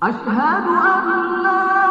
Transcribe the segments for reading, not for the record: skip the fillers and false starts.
أشهد أن لا إله إلا الله.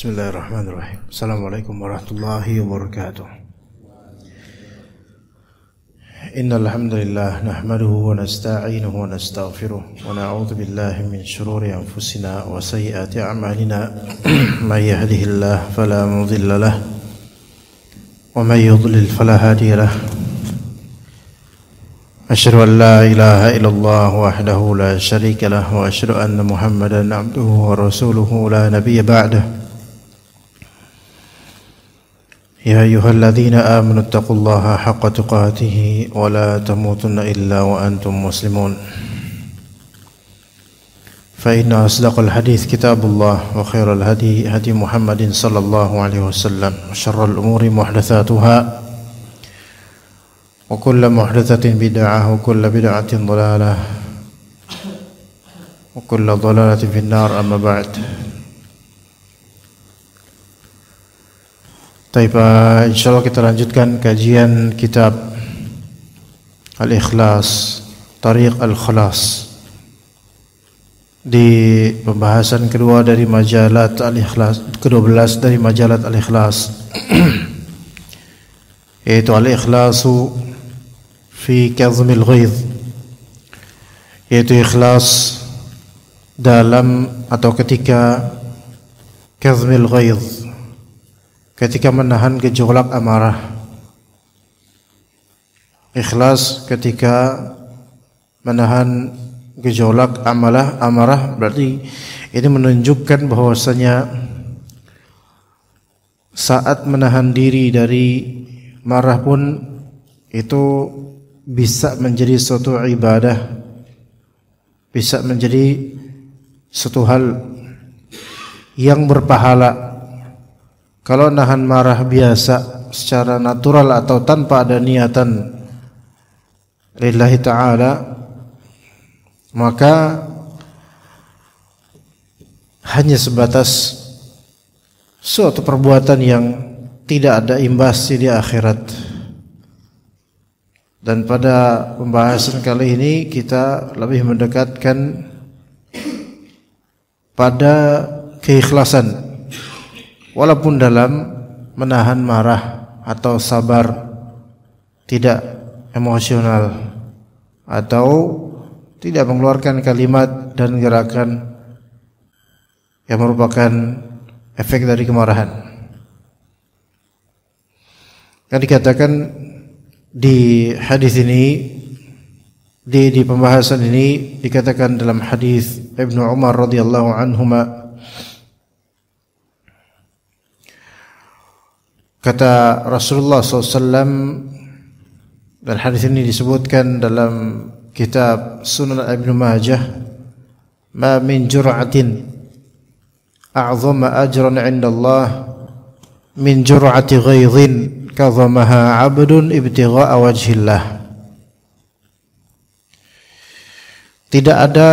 Bismillahirrahmanirrahim. Assalamualaikum warahmatullahi wabarakatuh. Innal hamdalillah nahmaduhu wa nasta'inuhu wa nastaghfiruh wa na'udzu billahi min shururi anfusina wa sayyiati a'malina. May yahdihillahu fala mudilla lahu wa may yudlil fala hadiya lahu. Asyhadu an la ilaha illallah wahdahu la syarika lahu wa asyhadu anna Muhammadan 'abduhu wa rasuluhu la nabiyya ba'dahu. يا أيها الذين آمنوا اتقوا الله حق تقاته ولا تموتن إلا وأنتم مسلمون فإن أصدق الحديث كتاب الله وخير الهدي هدي محمد صلى الله عليه وسلم وشر الأمور محدثاتها وكل محدثة بدعة وكل بدعة ضلالة وكل ضلالة في النار أما بعد. Insyaallah kita lanjutkan kajian kitab Al-Ikhlas, Tariq Al-Khalas di pembahasan kedua dari majalah Al-Ikhlas, ke-12 dari majalah Al-Ikhlas yaitu Al-Ikhlasu fi Kazmil Ghaidh, yaitu ikhlas dalam atau ketika Kazmil Ghaidh, ketika menahan gejolak amarah. Ikhlas ketika menahan gejolak amarah berarti ini menunjukkan bahwasanya saat menahan diri dari marah pun itu bisa menjadi suatu ibadah, bisa menjadi suatu hal yang berpahala. Kalau nahan marah biasa secara natural atau tanpa ada niatan lillahi ta'ala, maka hanya sebatas suatu perbuatan yang tidak ada imbasnya di akhirat. Dan pada pembahasan kali ini kita lebih mendekatkan pada keikhlasan, walaupun dalam menahan marah atau sabar, tidak emosional atau tidak mengeluarkan kalimat dan gerakan yang merupakan efek dari kemarahan. Yang dikatakan di hadis ini, di pembahasan ini dikatakan dalam hadis Ibnu Umar radhiyallahu anhuma, kata Rasulullah SAW, dan hadis ini disebutkan dalam kitab Sunan Ibnu Majah, ma min jur'atin a'zama ajran 'inda Allah min jur'ati ghaidhin kadhamaha 'abdun ibtigha'a wajhillah. Tidak ada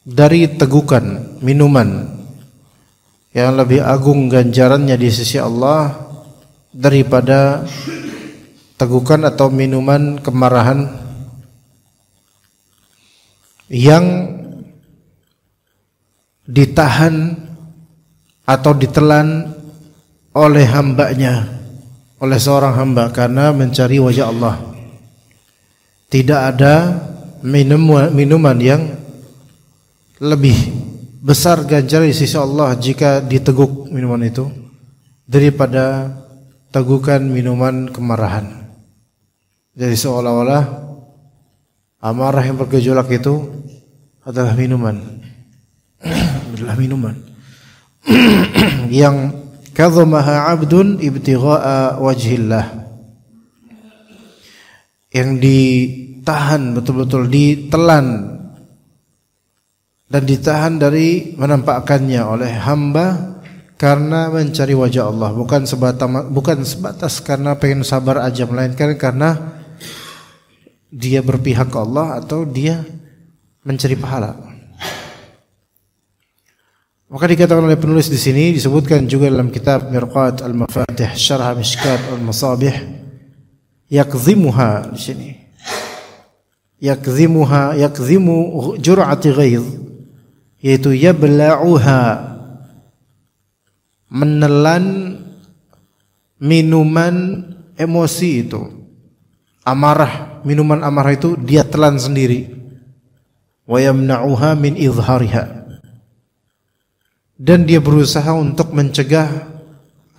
dari tegukan minuman yang lebih agung ganjarannya di sisi Allah daripada tegukan atau minuman kemarahan yang ditahan atau ditelan oleh hambanya, oleh seorang hamba karena mencari wajah Allah. Tidak ada minuman yang lebih besar ganjaran di sisi Allah jika diteguk minuman itu daripada tegukan minuman kemarahan. Jadi seolah-olah amarah yang bergejolak itu adalah minuman. Adalah minuman yang kadhamaha 'abdun ibtigha'a wajhillah, yang ditahan betul-betul, ditelan dan ditahan dari menampakkannya oleh hamba karena mencari wajah Allah, bukan sebatas karena pengen sabar aja, melainkan karena dia berpihak ke Allah atau dia mencari pahala. Maka dikatakan oleh penulis di sini, disebutkan juga dalam kitab Mirqat al-Mafatih Syarh Mishkat al-Masabih, yakzimuha di sini. Yakzimu jur'ati ghaidh, yaitu yabla'uha, menelan minuman emosi itu. Amarah, minuman amarah itu dia telan sendiri. Wa yamna'uha min izhariha, dan dia berusaha untuk mencegah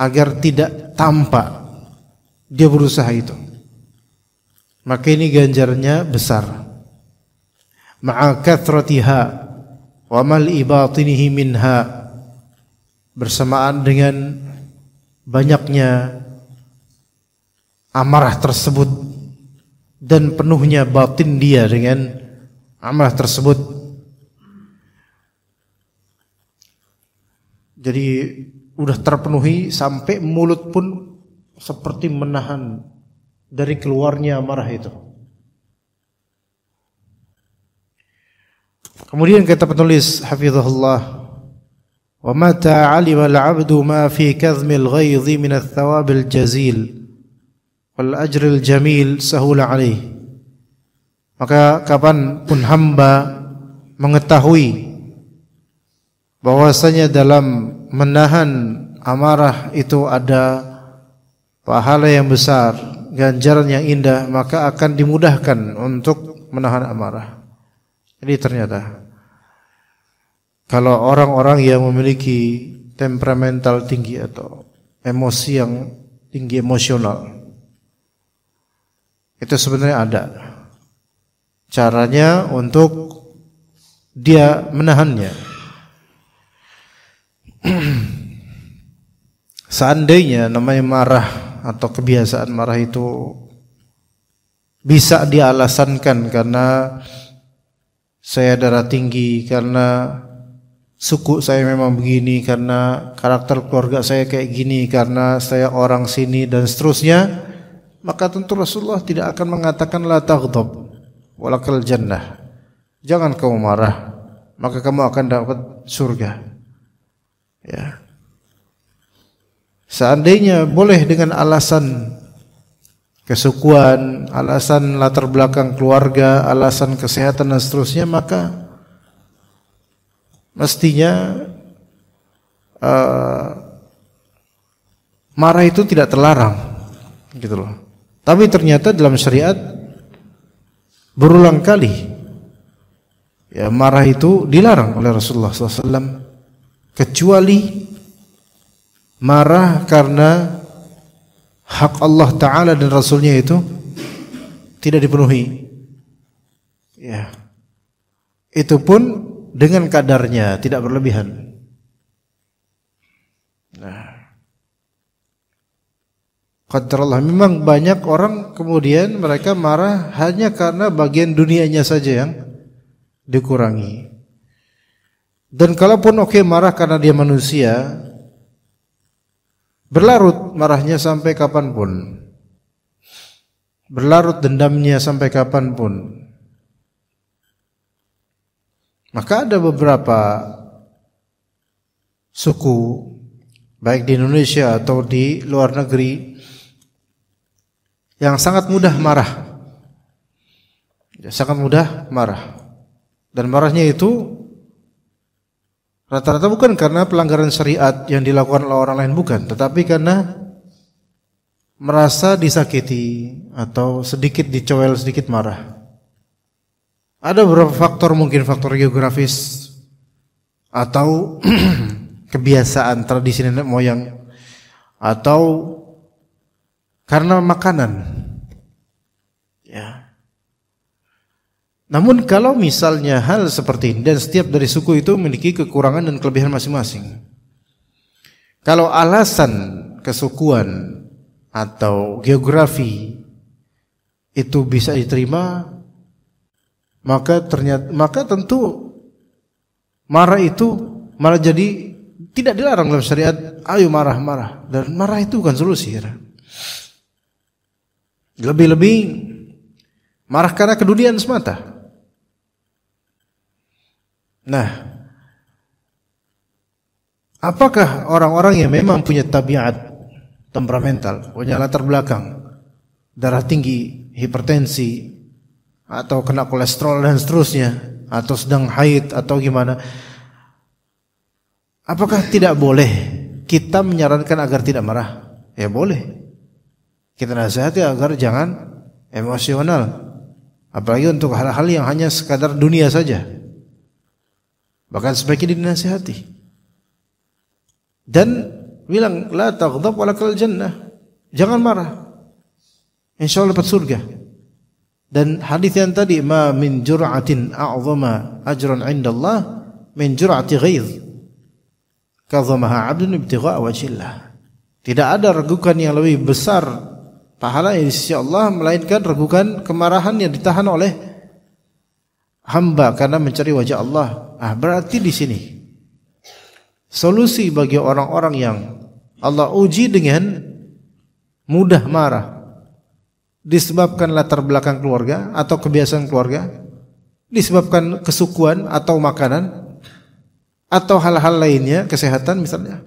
agar tidak tampak. Dia berusaha itu. Maka ini ganjarannya besar. Ma'a kathratiha wa mal'i batinihi minha, bersamaan dengan banyaknya amarah tersebut dan penuhnya batin dia dengan amarah tersebut. Jadi udah terpenuhi sampai mulut pun seperti menahan dari keluarnya amarah itu. Kemudian kata penulis hafizahullah, wa mata 'alima al-'abdu ma fi kadhmil ghaidhi min ath-thawab al-jazil wal ajr al-jamil sahula 'alaihi. Maka kapan pun hamba mengetahui bahwasanya dalam menahan amarah itu ada pahala yang besar, ganjaran yang indah, maka akan dimudahkan untuk menahan amarah. Jadi ternyata kalau orang-orang yang memiliki temperamental tinggi atau emosi yang tinggi, emosional, itu sebenarnya ada caranya untuk dia menahannya. Seandainya namanya marah atau kebiasaan marah itu bisa dialasankan karena saya darah tinggi, karena suku saya memang begini, karena karakter keluarga saya kayak gini, karena saya orang sini dan seterusnya, maka tentu Rasulullah tidak akan mengatakan la taghdab walakal jannah, jangan kamu marah maka kamu akan dapat surga. Ya. Seandainya boleh dengan alasan kesukuan, alasan latar belakang keluarga, alasan kesehatan dan seterusnya, maka mestinya marah itu tidak terlarang, gitu loh. Tapi ternyata dalam syariat berulang kali ya marah itu dilarang oleh Rasulullah SAW, kecuali marah karena hak Allah Ta'ala dan Rasulnya itu tidak dipenuhi. Ya, itu pun dengan kadarnya, tidak berlebihan. Nah, qadarullah, memang banyak orang kemudian mereka marah hanya karena bagian dunianya saja yang dikurangi. Dan kalaupun marah karena dia manusia, berlarut marahnya sampai kapanpun, berlarut dendamnya sampai kapanpun. Maka ada beberapa suku, baik di Indonesia atau di luar negeri, yang sangat mudah marah, sangat mudah marah, dan marahnya itu rata-rata bukan karena pelanggaran syariat yang dilakukan oleh orang lain, bukan, tetapi karena merasa disakiti atau sedikit dicowel, sedikit marah. Ada beberapa faktor, mungkin faktor geografis atau kebiasaan tradisi nenek moyang, atau karena makanan. Ya. Namun kalau misalnya hal seperti ini, dan setiap dari suku itu memiliki kekurangan dan kelebihan masing-masing. Kalau alasan kesukuan atau geografi itu bisa diterima, maka tentu marah itu malah jadi tidak dilarang dalam syariat. Ayo marah-marah, dan marah itu bukan solusi. Lebih-lebih marah karena keduniaan semata. Nah, apakah orang-orang yang memang punya tabiat temperamental, punya latar belakang darah tinggi, hipertensi, atau kena kolesterol dan seterusnya, atau sedang haid atau gimana, apakah tidak boleh kita menyarankan agar tidak marah? Ya boleh. Kita nasihati agar jangan emosional, apalagi untuk hal-hal yang hanya sekadar dunia saja. Bahkan sebaiknya dinasihati dan bilang la taghdab walakal jannah, jangan marah, insyaallah dapat surga. Dan hadis yang tadi, ma min jur'atin a'zama ajran 'indallah min jur'ati ghaidh kadzamaha 'abdun ibtigha'a wajhillah. Tidak ada regukan yang lebih besar pahala di sisi Allah melainkan regukan kemarahan yang ditahan oleh hamba karena mencari wajah Allah. Berarti di sini solusi bagi orang-orang yang Allah uji dengan mudah marah disebabkan latar belakang keluarga atau kebiasaan keluarga, disebabkan kesukuan atau makanan atau hal-hal lainnya, kesehatan misalnya,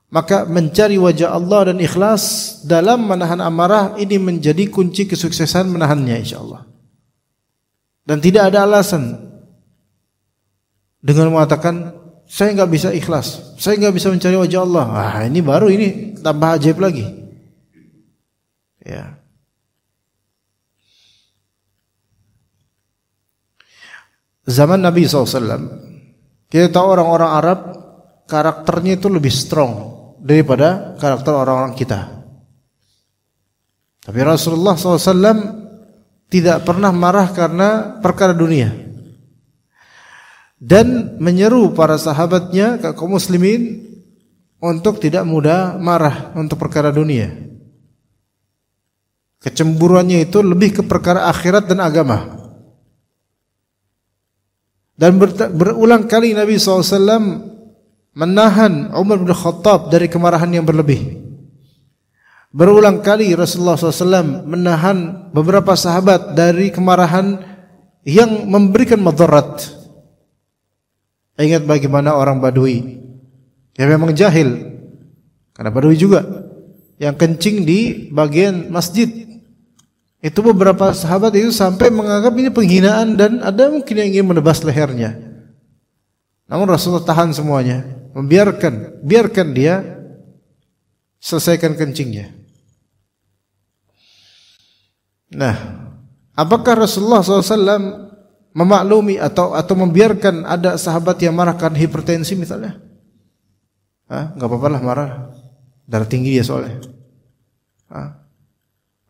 maka mencari wajah Allah dan ikhlas dalam menahan amarah ini menjadi kunci kesuksesan menahannya insyaallah. Dan tidak ada alasan dengan mengatakan saya nggak bisa ikhlas, saya nggak bisa mencari wajah Allah. Ini baru, ini tambah ajaib lagi. Ya. Zaman Nabi SAW, kita tahu orang-orang Arab karakternya itu lebih strong daripada karakter orang-orang kita. Tapi Rasulullah SAW tidak pernah marah karena perkara dunia, dan menyeru para sahabatnya, kaum muslimin, untuk tidak mudah marah untuk perkara dunia. Kecemburuannya itu lebih ke perkara akhirat dan agama. Dan berulang kali Nabi SAW menahan Umar bin Khattab dari kemarahan yang berlebih. Berulang kali Rasulullah SAW menahan beberapa sahabat dari kemarahan yang memberikan madarat. Ingat bagaimana orang Badui yang memang jahil, karena Badui juga, yang kencing di bagian masjid. Itu beberapa sahabat itu sampai menganggap ini penghinaan dan ada mungkin yang ingin menebas lehernya. Namun Rasulullah tahan semuanya, biarkan dia selesaikan kencingnya. Nah, apakah Rasulullah SAW memaklumi atau membiarkan ada sahabat yang marah karena hipertensi misalnya? Nggak apa-apa lah marah, darah tinggi dia soalnya.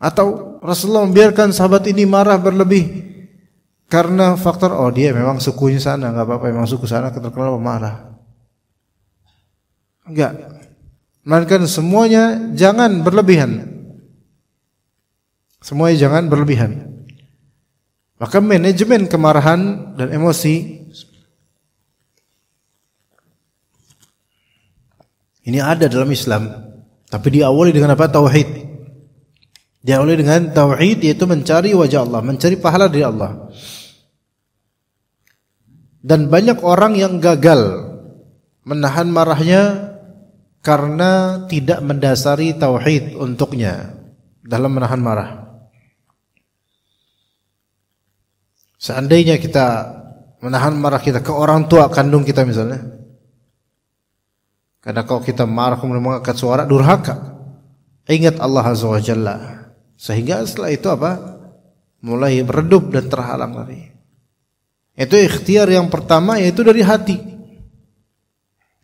Atau Rasulullah membiarkan sahabat ini marah berlebih karena faktor dia memang sukunya sana, nggak apa-apa, memang suku sana terkenal pemarah. Enggak, melainkan semuanya jangan berlebihan. Semuanya jangan berlebihan. Maka manajemen kemarahan dan emosi ini ada dalam Islam, tapi diawali dengan apa? Tauhid. Diawali dengan tauhid, yaitu mencari wajah Allah, mencari pahala dari Allah. Dan banyak orang yang gagal menahan marahnya karena tidak mendasari tauhid untuknya dalam menahan marah. Seandainya kita menahan marah kita ke orang tua kandung kita misalnya, karena kalau kita marah kemudian mengangkat suara, durhaka, ingat Allah Azza wa Jalla, sehingga setelah itu mulai meredup dan terhalang lari. Itu ikhtiar yang pertama, yaitu dari hati.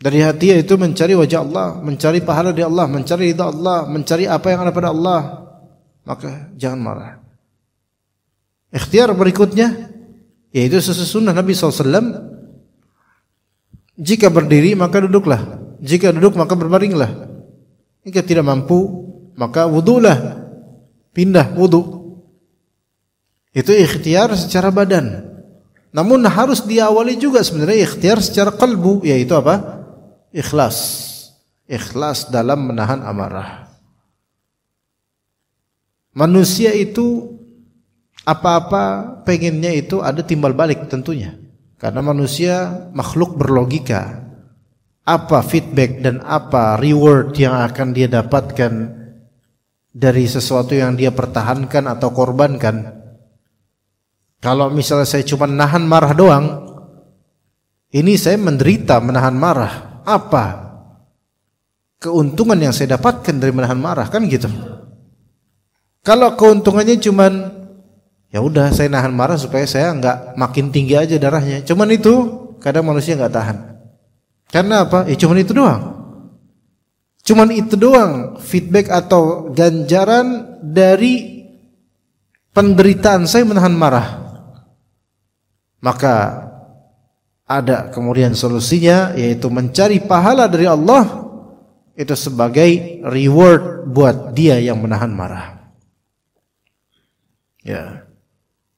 Dari hati, yaitu mencari wajah Allah, mencari pahala dari Allah, mencari ridha Allah, mencari apa yang ada pada Allah. Maka jangan marah. Ikhtiar berikutnya yaitu sesunnah Nabi SAW. Jika berdiri maka duduklah, jika duduk maka berbaringlah, jika tidak mampu maka wudulah, pindah wudu. Itu ikhtiar secara badan. Namun harus diawali juga sebenarnya ikhtiar secara qalbu, yaitu apa? Ikhlas. Ikhlas dalam menahan amarah. Manusia itu apa-apa pengennya itu ada timbal balik tentunya. Karena manusia makhluk berlogika. Apa feedback dan apa reward yang akan dia dapatkan dari sesuatu yang dia pertahankan atau korbankan. Kalau misalnya saya cuma nahan marah doang, ini saya menderita menahan marah. Apa keuntungan yang saya dapatkan dari menahan marah, kan gitu. Kalau keuntungannya cuman ya udah saya nahan marah supaya saya nggak makin tinggi aja darahnya. Cuman itu kadang manusia nggak tahan. Karena apa? Ya cuman itu doang. Cuman itu doang feedback atau ganjaran dari penderitaan saya menahan marah. Maka ada kemudian solusinya, yaitu mencari pahala dari Allah itu sebagai reward buat dia yang menahan marah. Ya,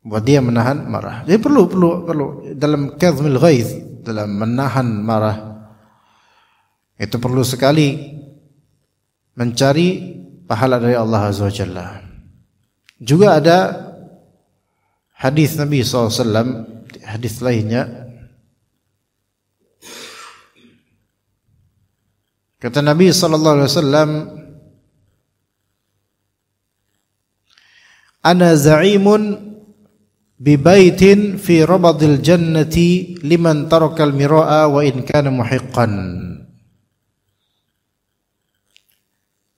buat dia menahan marah. Jadi perlu dalam kadhmil ghaiz, dalam menahan marah itu perlu sekali mencari pahala dari Allah Azza wa Jalla. Juga ada hadis Nabi SAW, hadis lainnya, kata Nabi SAW, ana za'imun bi baitin fi rabadil jannati liman tarakal mira'a wa in kana muhiqqan.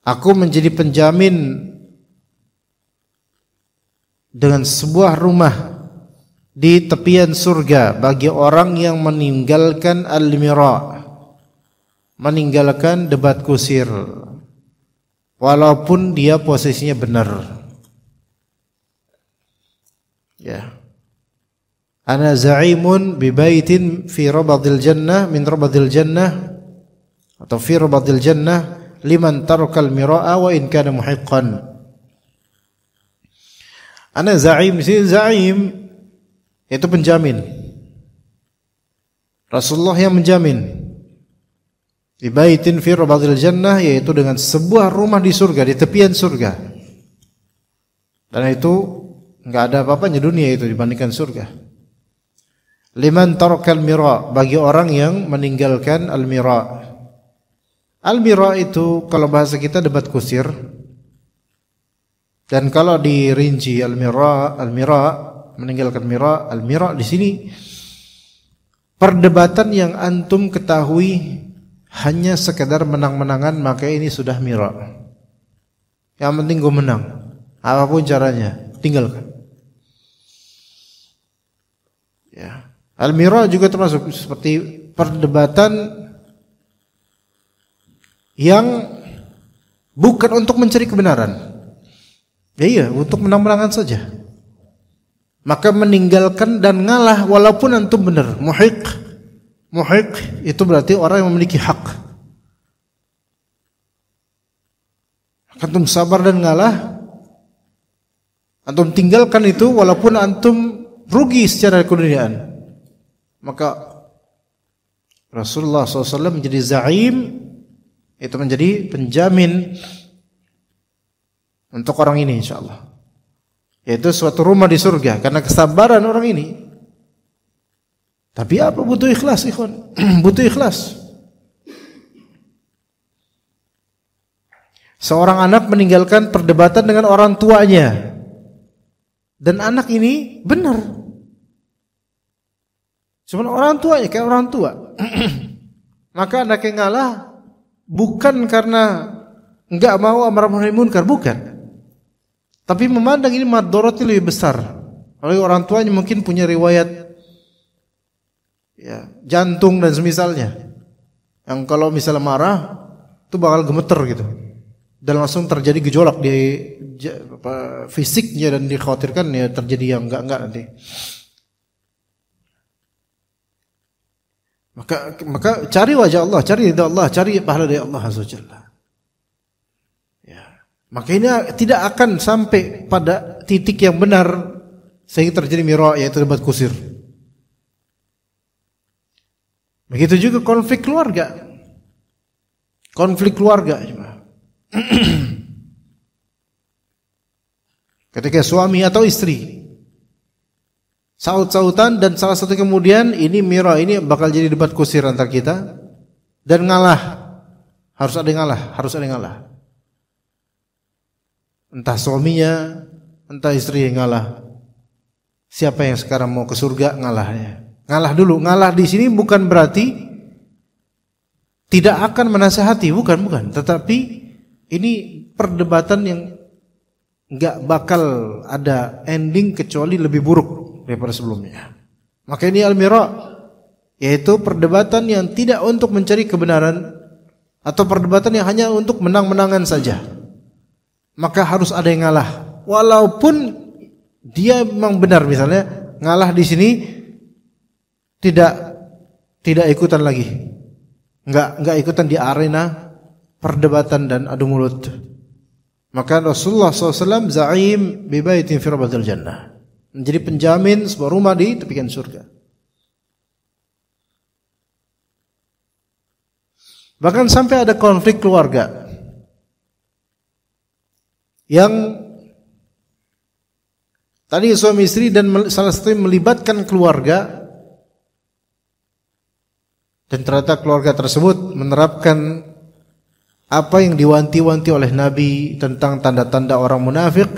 Aku menjadi penjamin dengan sebuah rumah di tepian surga bagi orang yang meninggalkan al-mira', meninggalkan debat kusir, walaupun dia posisinya benar. Ya. Ana za'imun bi baitin fi rabadil jannah min rabadil jannah atau fi rabadil jannah liman tarakal mira'a wa in kana muhiqqan. Ana za'im, za'im itu penjamin. Rasulullah yang menjamin. Di baitin fi rabadil jannah, yaitu dengan sebuah rumah di surga, di tepian surga. Dan itu enggak ada apa-apanya dunia itu dibandingkan surga. Liman tarakal mira', bagi orang yang meninggalkan al-mira'. Al-mira' itu kalau bahasa kita debat kusir. Dan kalau dirinci al-mira', meninggalkan mira', al-mira' di sini perdebatan yang antum ketahui hanya sekedar menang-menangan, maka ini sudah mira'. Yang penting gue menang, apapun caranya, tinggalkan. Ya. Al-mira' juga termasuk seperti perdebatan yang bukan untuk mencari kebenaran. Ya iya, untuk menang-menangan saja. Maka meninggalkan dan ngalah walaupun antum benar. Muhiq itu berarti orang yang memiliki hak. Antum sabar dan ngalah, antum tinggalkan itu walaupun antum rugi secara keduniaan. Maka Rasulullah SAW menjadi za'im, itu menjadi penjamin untuk orang ini insyaallah, yaitu suatu rumah di surga karena kesabaran orang ini. Tapi apa? Butuh ikhlas, ikhwan. Butuh ikhlas. Seorang anak meninggalkan perdebatan dengan orang tuanya, dan anak ini benar, cuman orang tuanya kayak orang tua. Maka anak yang ngalah bukan karena enggak mau amar ma'ruf nahi munkar, bukan. Tapi memandang ini madharatnya lebih besar. Oleh orang tuanya mungkin punya riwayat ya, jantung dan semisalnya, yang kalau misalnya marah itu bakal gemeter gitu, dan langsung terjadi gejolak di fisiknya, dan dikhawatirkan ya terjadi yang enggak nanti. Maka cari wajah Allah, cari ridha Allah, cari pahala dari Allah Azza wa Jalla. Ya. Maka ini tidak akan sampai pada titik yang benar sehingga terjadi mira, yaitu debat kusir. Begitu juga konflik keluarga. Konflik keluarga. Ketika suami atau istri saut-sautan dan salah satu kemudian ini mira, ini bakal jadi debat kusir antar kita dan ngalah. Harus ada yang ngalah. Entah suaminya, entah istri yang ngalah. Siapa yang sekarang mau ke surga, ngalahnya. Ngalah dulu. Ngalah di sini bukan berarti tidak akan menasihati, bukan. Tetapi ini perdebatan yang enggak bakal ada ending kecuali lebih buruk daripada sebelumnya. Maka ini al-mira, yaitu perdebatan yang tidak untuk mencari kebenaran atau perdebatan yang hanya untuk menang-menangan saja. Maka harus ada yang ngalah. Walaupun dia memang benar, misalnya ngalah di sini tidak ikutan lagi. Enggak ikutan di arena perdebatan dan adu mulut. Maka Rasulullah SAW za'im bi baitin fi rabadil jannah, menjadi penjamin sebuah rumah di tepian surga. Bahkan sampai ada konflik keluarga yang tadi suami istri dan salah satu melibatkan keluarga, dan ternyata keluarga tersebut menerapkan apa yang diwanti-wanti oleh Nabi tentang tanda-tanda orang munafik.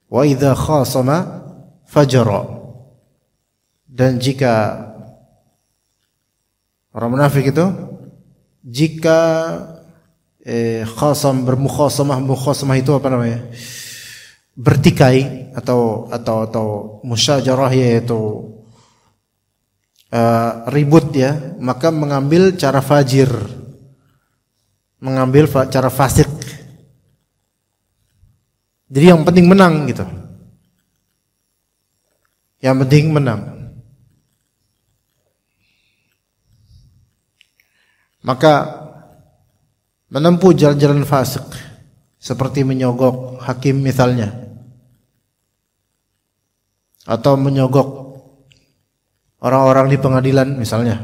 Wa idza khasama fajara. Dan jika orang munafik itu jika khasam bermukhasamah itu apa namanya? Bertikai atau musyajarah, yaitu ribut ya, maka mengambil cara fajir, mengambil cara fasik. Jadi yang penting menang gitu. Yang penting menang. Maka menempuh jalan-jalan fasik seperti menyogok hakim misalnya, atau menyogok orang-orang di pengadilan misalnya,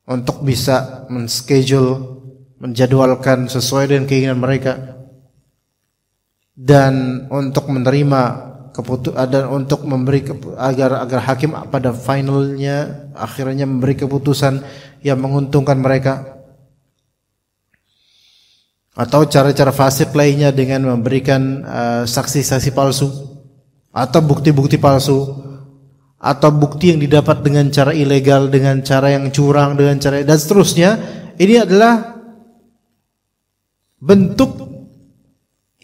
untuk bisa menschedule, menjadwalkan sesuai dengan keinginan mereka, dan untuk menerima keputusan, dan untuk memberi agar hakim pada finalnya akhirnya memberi keputusan yang menguntungkan mereka. Atau cara-cara fasik lainnya dengan memberikan saksi-saksi palsu atau bukti-bukti palsu, atau bukti yang didapat dengan cara ilegal, dengan cara yang curang, dengan cara dan seterusnya. Ini adalah bentuk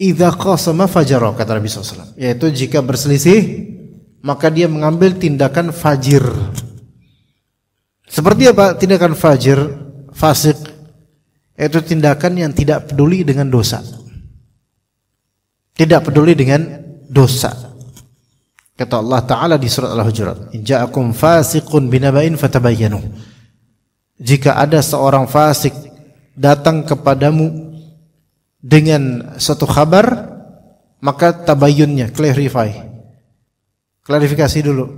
idza qasama fajara, kata Nabi SAW, yaitu jika berselisih maka dia mengambil tindakan fajir. Seperti apa tindakan fajir, fasik? Yaitu tindakan yang tidak peduli dengan dosa. Tidak peduli dengan dosa. Kata Allah Ta'ala di surat Al-Hujurat, in ja'akum fasiqun binaba'in fatabayyanu. Jika ada seorang fasik datang kepadamu dengan suatu kabar, maka tabayyunnya, klarifikasi dulu.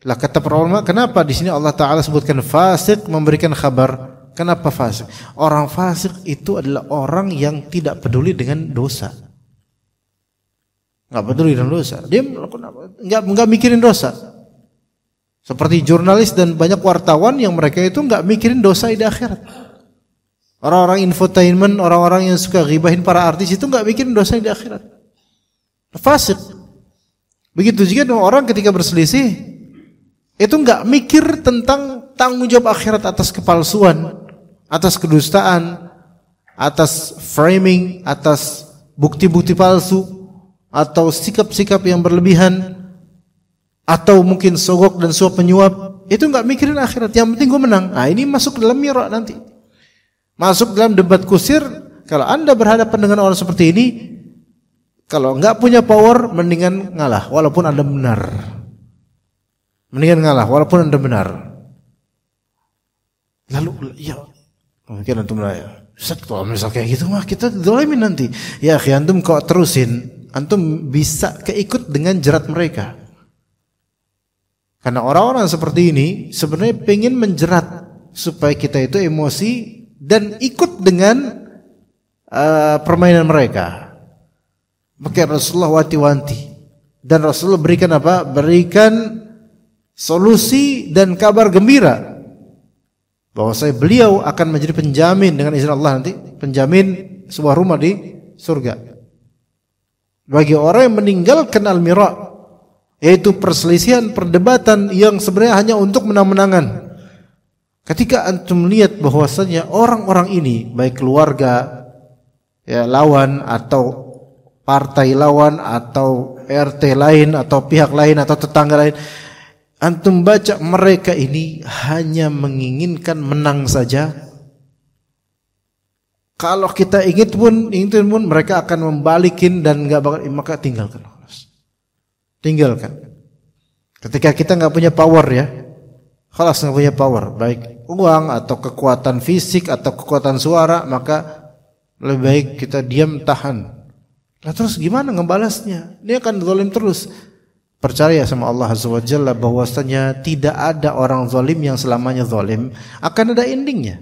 Lah kata para ulama, kenapa di sini Allah Ta'ala sebutkan fasik memberikan kabar? Kenapa fasik? Orang fasik itu adalah orang yang tidak peduli dengan dosa. Enggak peduli dengan dosa. Dia enggak mikirin dosa. Seperti jurnalis dan banyak wartawan yang mereka itu enggak mikirin dosa di akhirat. Orang-orang infotainment, orang-orang yang suka ghibahin para artis itu enggak mikirin dosa di akhirat. Fasik. Begitu juga dengan orang ketika berselisih itu enggak mikir tentang tanggung jawab akhirat atas kepalsuan, atas kedustaan, atas framing, atas bukti-bukti palsu, atau sikap-sikap yang berlebihan, atau mungkin sogok dan suap penyuap. Itu enggak mikirin akhirat, yang penting gue menang. Nah, ini masuk dalam mira nanti. Masuk dalam debat kusir. Kalau Anda berhadapan dengan orang seperti ini, kalau enggak punya power, mendingan ngalah walaupun Anda benar. Mendingan ngalah walaupun Anda benar. Lalu ya mungkin antum lah ya, Ustaz kalau misal kayak gitu mah kita zalimin nanti. Ya akhi, antum kok terusin, antum bisa keikut dengan jerat mereka. Karena orang-orang seperti ini sebenarnya pengen menjerat supaya kita itu emosi dan ikut dengan permainan mereka. Maka Rasulullah wanti-wanti, dan Rasulullah berikan apa? Berikan solusi dan kabar gembira bahwa beliau akan menjadi penjamin dengan izin Allah nanti, penjamin sebuah rumah di surga bagi orang yang meninggalkan al-mira, yaitu perselisihan, perdebatan yang sebenarnya hanya untuk menang-menangan. Ketika antum lihat bahwasanya orang-orang ini baik keluarga ya lawan atau partai lawan atau RT lain atau pihak lain atau tetangga lain, antum baca mereka ini hanya menginginkan menang saja. Kalau kita ingin pun mereka akan membalikin dan enggak bakal, maka tinggalkan. Ketika kita enggak punya power ya, khalas enggak punya power, baik uang atau kekuatan fisik atau kekuatan suara, maka lebih baik kita diam tahan. Nah terus gimana ngebalasnya? Dia akan zalim terus. Percaya sama Allah Azza wa Jalla bahwasanya tidak ada orang zalim yang selamanya zalim, akan ada endingnya.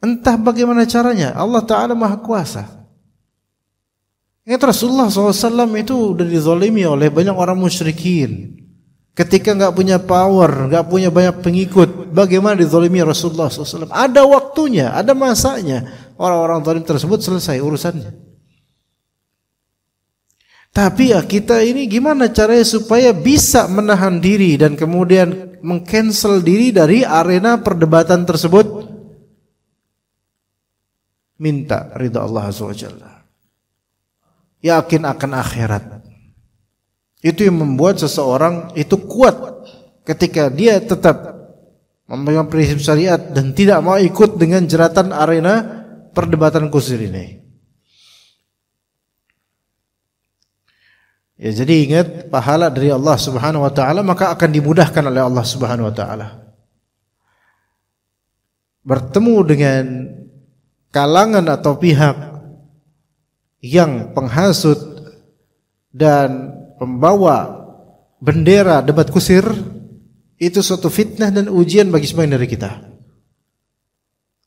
Entah bagaimana caranya, Allah Ta'ala Maha Kuasa. Ingat Rasulullah SAW itu udah dizalimi oleh banyak orang musyrikin. Ketika enggak punya power, enggak punya banyak pengikut, bagaimana dizalimi Rasulullah SAW? Ada waktunya, ada masanya. Orang-orang zalim tersebut selesai urusannya. Tapi ya kita ini gimana caranya supaya bisa menahan diri dan kemudian meng-cancel diri dari arena perdebatan tersebut? Minta ridha Allah Azza wa Jalla. Yakin akan akhirat. Itu yang membuat seseorang itu kuat ketika dia tetap memegang prinsip syariat dan tidak mau ikut dengan jeratan arena perdebatan kusir ini. Ya, jadi ingat pahala dari Allah Subhanahu wa taala maka akan dimudahkan oleh Allah Subhanahu wa taala. Bertemu dengan kalangan atau pihak yang penghasut dan pembawa bendera debat kusir itu suatu fitnah dan ujian bagi sebagian dari kita.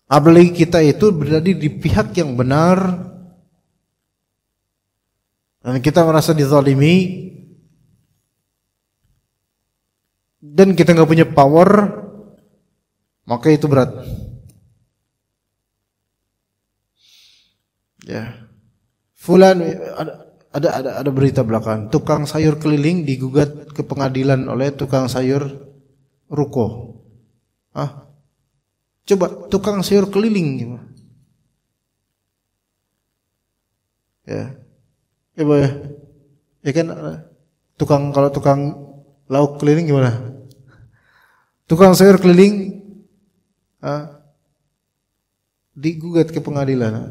Apalagi kita itu berada di pihak yang benar dan kita merasa dizalimi dan kita nggak punya power, maka itu berat. Ya, fulan ada berita belakangan, tukang sayur keliling digugat ke pengadilan oleh tukang sayur ruko. Coba tukang sayur keliling gimana? Ya kan kalau tukang lauk keliling gimana? Tukang sayur keliling digugat ke pengadilan.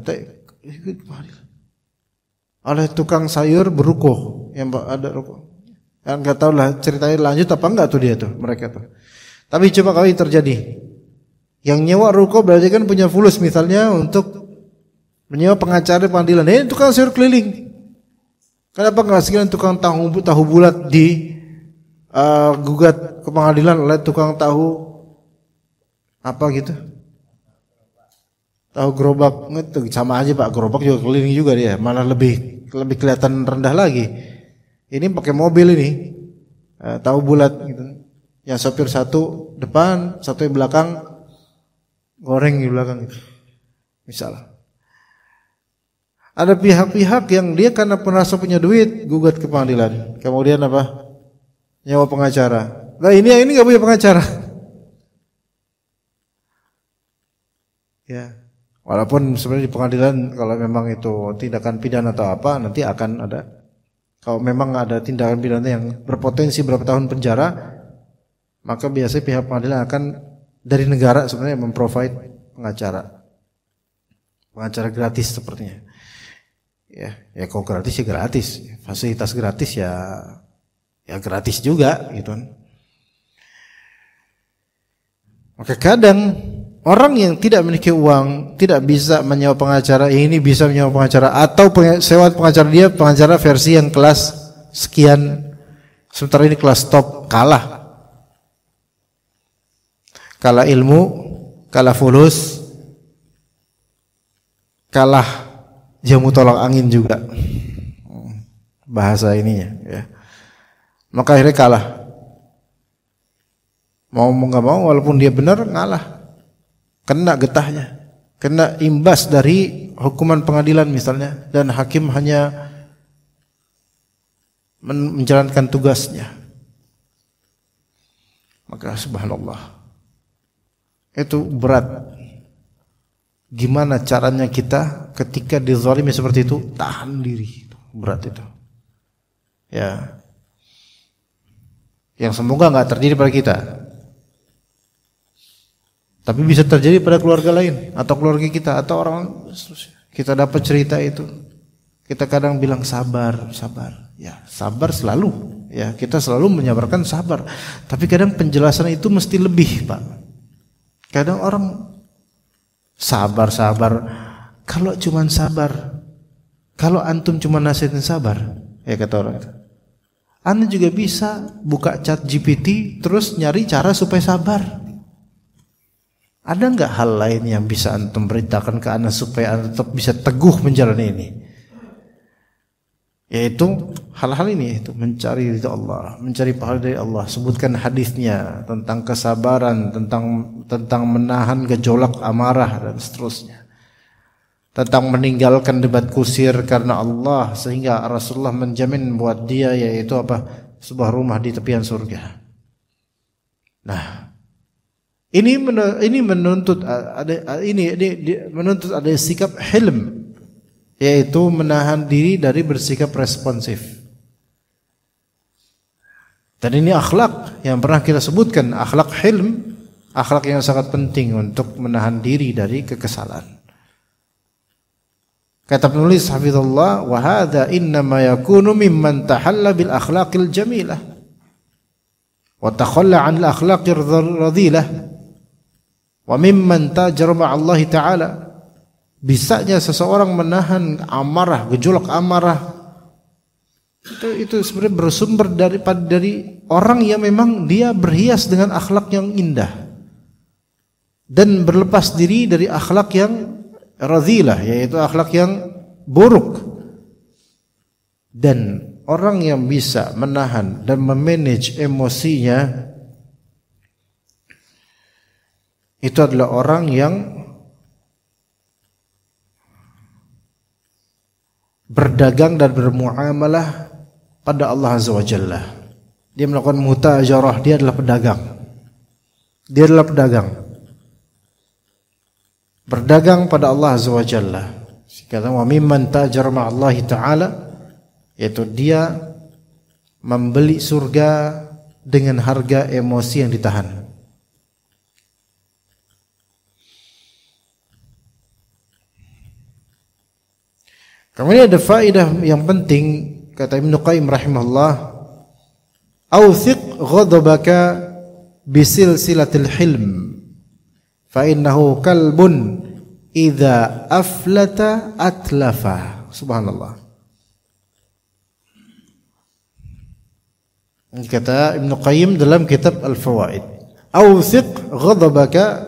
Oleh tukang sayur beruko yang ada ruko. Yang enggak tahu lah ceritanya lanjut apa enggak tuh dia tuh mereka tuh. Tapi coba kalau terjadi, yang nyewa ruko berarti kan punya fulus misalnya untuk menyewa pengacara pengadilan. Ini tukang sayur keliling. Kenapa enggak sekalian tukang tahu bulat di gugat ke pengadilan oleh tukang tahu apa gitu? Tahu gerobak, sama aja Pak, gerobak juga keliling juga dia, malah lebih kelihatan rendah lagi. Ini pakai mobil ini, tahu bulat gitu. Yang sopir satu depan, satu di belakang, goreng di belakang gitu. Misalnya. Ada pihak-pihak yang dia karena merasa punya duit gugat ke pengadilan. Kemudian apa? Nyawa pengacara. Nah ini nggak punya pengacara. Ya. Walaupun sebenarnya di pengadilan kalau memang itu tindakan pidana atau apa nanti akan ada. Kalau memang ada tindakan pidana yang berpotensi berapa tahun penjara, maka biasanya pihak pengadilan akan dari negara sebenarnya memprovide pengacara gratis sepertinya. Ya kalau gratis ya gratis, fasilitas gratis ya gratis juga gitu kan. Maka kadang orang yang tidak memiliki uang tidak bisa menyewa pengacara, ini bisa menyewa pengacara atau sewa pengacara dia pengacara versi yang kelas sekian Sementara ini kelas top kalah. Kalah ilmu, kalah fulus, kalah jamu tolak angin juga. Bahasa ininya ya. Maka akhirnya kalah. Mau nggak mau walaupun dia benar ngalah. Kena getahnya. Kena imbas dari hukuman pengadilan misalnya, dan hakim hanya menjalankan tugasnya. Maka subhanallah, itu berat. Gimana caranya kita ketika dizalimi seperti itu tahan diri? Berat itu. Ya. Yang semoga nggak terjadi pada kita. Tapi bisa terjadi pada keluarga lain atau keluarga kita atau orang kita dapat cerita itu. Kita kadang bilang sabar, sabar. Ya, sabar selalu. Ya, kita selalu menyabarkan sabar. Tapi kadang penjelasan itu mesti lebih, Pak. Kadang orang sabar. Kalau cuman sabar, kalau antum cuma nasihatin sabar, ya kata orang itu. Anda juga bisa buka chat GPT terus nyari cara supaya sabar. Ada nggak hal lain yang bisa antum beritakan ke Anda supaya Anda tetap bisa teguh menjalani ini? Yaitu hal-hal ini, itu mencari ridha Allah, mencari pahala dari Allah. Sebutkan hadisnya tentang kesabaran, tentang menahan gejolak amarah dan seterusnya. Tentang meninggalkan debat kusir karena Allah, sehingga Rasulullah menjamin buat dia yaitu apa? Sebuah rumah di tepian surga. Nah, ini menuntut ada sikap hilm, yaitu menahan diri dari bersikap responsif. Dan ini akhlak yang pernah kita sebutkan, akhlak hilm, akhlak yang sangat penting untuk menahan diri dari kekesalan. Kata penulis hafizallah, wa hadza innama yakunu mimman tahalla bil akhlaqil jamilah wa takhalla 'an al akhlaqir radhilah wa mimman tajara Allah taala. Bisanya seseorang menahan amarah, gejolak amarah, itu sebenarnya bersumber dari orang yang memang dia berhias dengan akhlak yang indah dan berlepas diri dari akhlak yang radhilah, yaitu akhlak yang buruk. Dan orang yang bisa menahan dan memanage emosinya itu adalah orang yang berdagang dan bermuamalah pada Allah Azza wa Jalla. Dia melakukan mutajarah, dia adalah pedagang. Dia adalah pedagang. Berdagang pada Allah Azza wa Jalla. Kata wa mimman tajara ma'allahi ta'ala, yaitu dia membeli surga dengan harga emosi yang ditahan. Kemudian ada faedah yang penting, kata Ibnu Qayyim rahimahullah, awthiq ghadabaka bisilsilatil hilm fa innahu kalbun idza aflata atlafa. Subhanallah. Kata Ibnu Qayyim dalam kitab Al-Fawaid, awthiq ghadabaka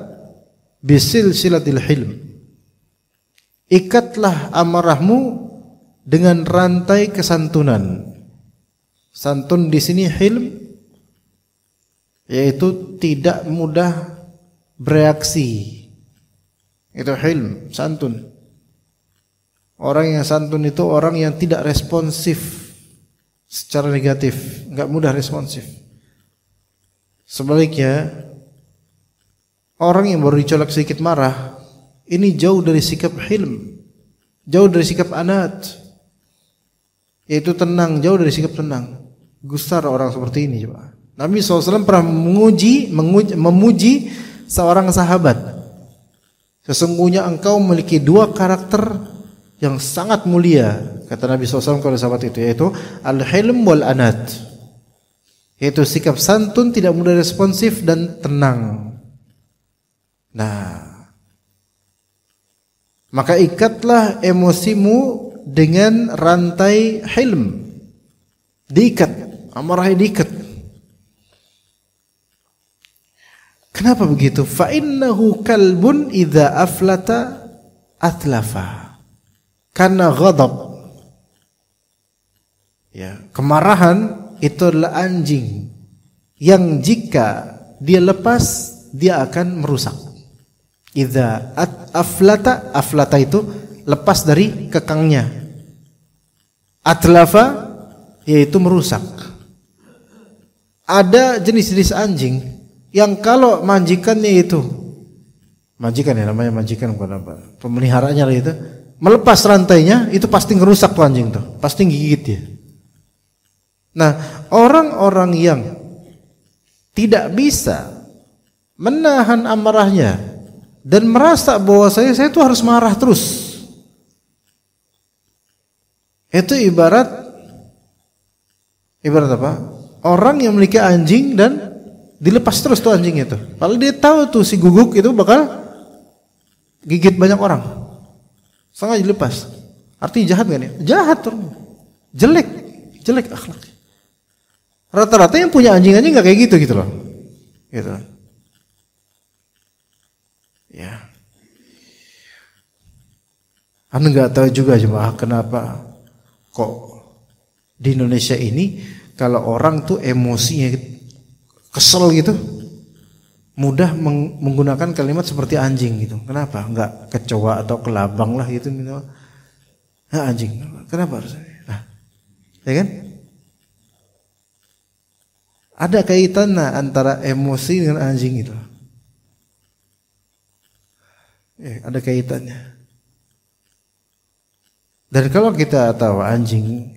bisilsilatil hilm. Ikatlah amarahmu dengan rantai kesantunan. Santun di sini hilm, yaitu tidak mudah bereaksi. Itu hilm, santun. Orang yang santun itu orang yang tidak responsif secara negatif, enggak mudah responsif. Sebaliknya, orang yang baru dicolok sedikit marah, ini jauh dari sikap hilm, jauh dari sikap anat, yaitu tenang, jauh dari sikap tenang. Gusar orang seperti ini coba. Nabi SAW pernah memuji seorang sahabat. Sesungguhnya engkau memiliki dua karakter yang sangat mulia, kata Nabi SAW kepada sahabat itu, yaitu al-hilm wal anat, yaitu sikap santun, tidak mudah responsif, dan tenang. Nah, maka ikatlah emosimu dengan rantai hilm. Diikat amarahnya diikat. Kenapa begitu? Fa innahu kalbun idza aflata atlafa. Karena ghadab, ya, kemarahan itu adalah anjing yang jika dia lepas dia akan merusak. Idza aflata, aflata itu lepas dari kekangnya. Atlafa yaitu merusak. Ada jenis-jenis anjing yang kalau majikannya itu, majikan ya namanya, majikan bukan apa, pemeliharanya lah itu, melepas rantainya itu pasti ngerusak tuh anjing tuh, pasti gigit dia. Nah, orang-orang yang tidak bisa menahan amarahnya dan merasa bahwa saya tuh harus marah terus, itu ibarat apa? Orang yang memiliki anjing dan dilepas terus tuh anjing itu. Padahal dia tahu tuh si guguk itu bakal gigit banyak orang. Sengaja dilepas. Artinya jahat gak nih? Jahat tuh. Jelek akhlak. Rata-rata yang punya anjing-anjing gak kayak gitu loh. Gitu. Ya. Anda nggak tahu juga jemaah kenapa kok di Indonesia ini kalau orang tuh emosinya kesel gitu mudah menggunakan kalimat seperti anjing gitu. Kenapa? Enggak kecoa atau kelabang lah gitu. Nah, anjing. Kenapa harus? Nah, ya kan? Ada kaitan antara emosi dengan anjing itu. Ya, ada kaitannya. Dan kalau kita tahu anjing,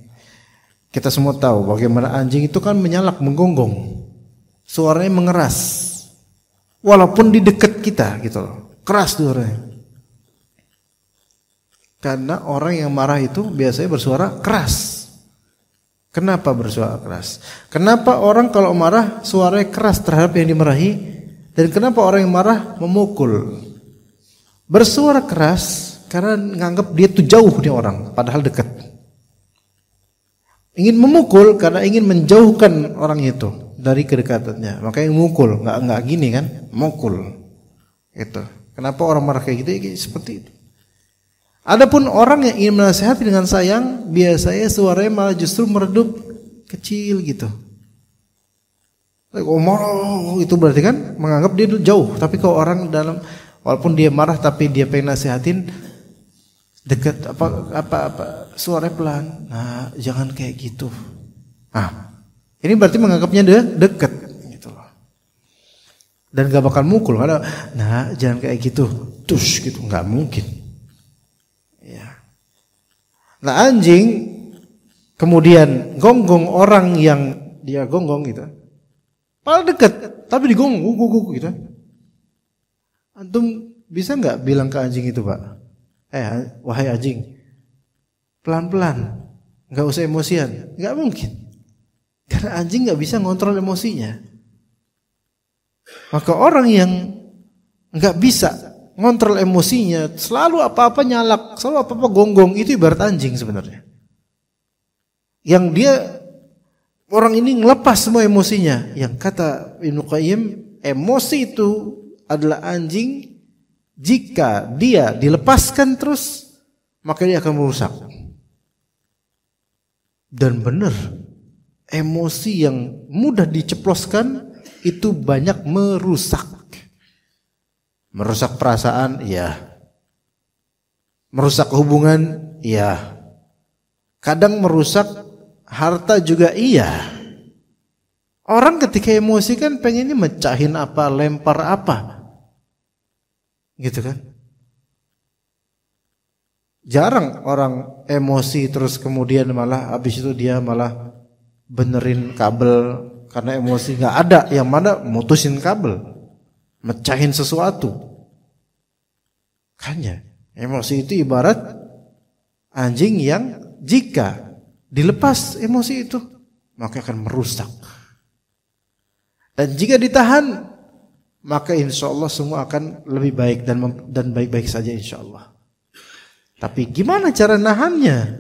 kita semua tahu bagaimana anjing itu kan menyalak, menggonggong. Suaranya mengeras. Walaupun di dekat kita gitu loh. Keras suaranya. Karena orang yang marah itu biasanya bersuara keras. Kenapa bersuara keras? Kenapa orang kalau marah suaranya keras terhadap yang dimarahi? Dan kenapa orang yang marah memukul? Bersuara keras karena nganggap dia tuh jauh nih orang, padahal dekat. Ingin memukul karena ingin menjauhkan orang itu dari kedekatannya. Makanya memukul, nggak gini kan, memukul. Itu. Kenapa orang marah kayak gitu? Ya, seperti itu. Adapun orang yang ingin menasihati dengan sayang, biasanya suaranya malah justru meredup kecil gitu. Marah itu berarti kan menganggap dia jauh. Tapi kalau orang dalam, walaupun dia marah tapi dia pengen nasihatin, dekat apa suaranya pelan. Nah, jangan kayak gitu. Ah, ini berarti menganggapnya dia dekat gitu loh. Dan gak bakal mukul karena, nah jangan kayak gitu, tush gitu, nggak mungkin. Ya. Nah, anjing kemudian gonggong orang yang dia gonggong gitu, padahal dekat tapi digonggong gitu. Antum bisa nggak bilang ke anjing itu, Pak? Wahai anjing, pelan-pelan, nggak usah emosian. Nggak mungkin, karena anjing nggak bisa ngontrol emosinya. Maka orang yang nggak bisa ngontrol emosinya, selalu apa-apa nyalak, selalu apa-apa gonggong, itu ibarat anjing sebenarnya. Yang dia, orang ini ngelepas semua emosinya. Yang kata Ibnu Qayyim, emosi itu adalah anjing. Jika dia dilepaskan terus, maka dia akan merusak. Dan benar, emosi yang mudah diceploskan itu banyak merusak. Merusak perasaan, iya. Merusak hubungan, iya. Kadang merusak harta juga, iya. Orang ketika emosi kan pengennya mecahin apa, lempar apa. Gitu kan? Jarang orang emosi terus kemudian malah habis itu dia malah benerin kabel karena emosi. Nggak ada yang mana mutusin kabel, mecahin sesuatu. Makanya emosi itu ibarat anjing yang jika dilepas emosi itu maka akan merusak. Dan jika ditahan, maka insya Allah semua akan lebih baik dan baik-baik saja insya Allah. Tapi gimana cara nahannya?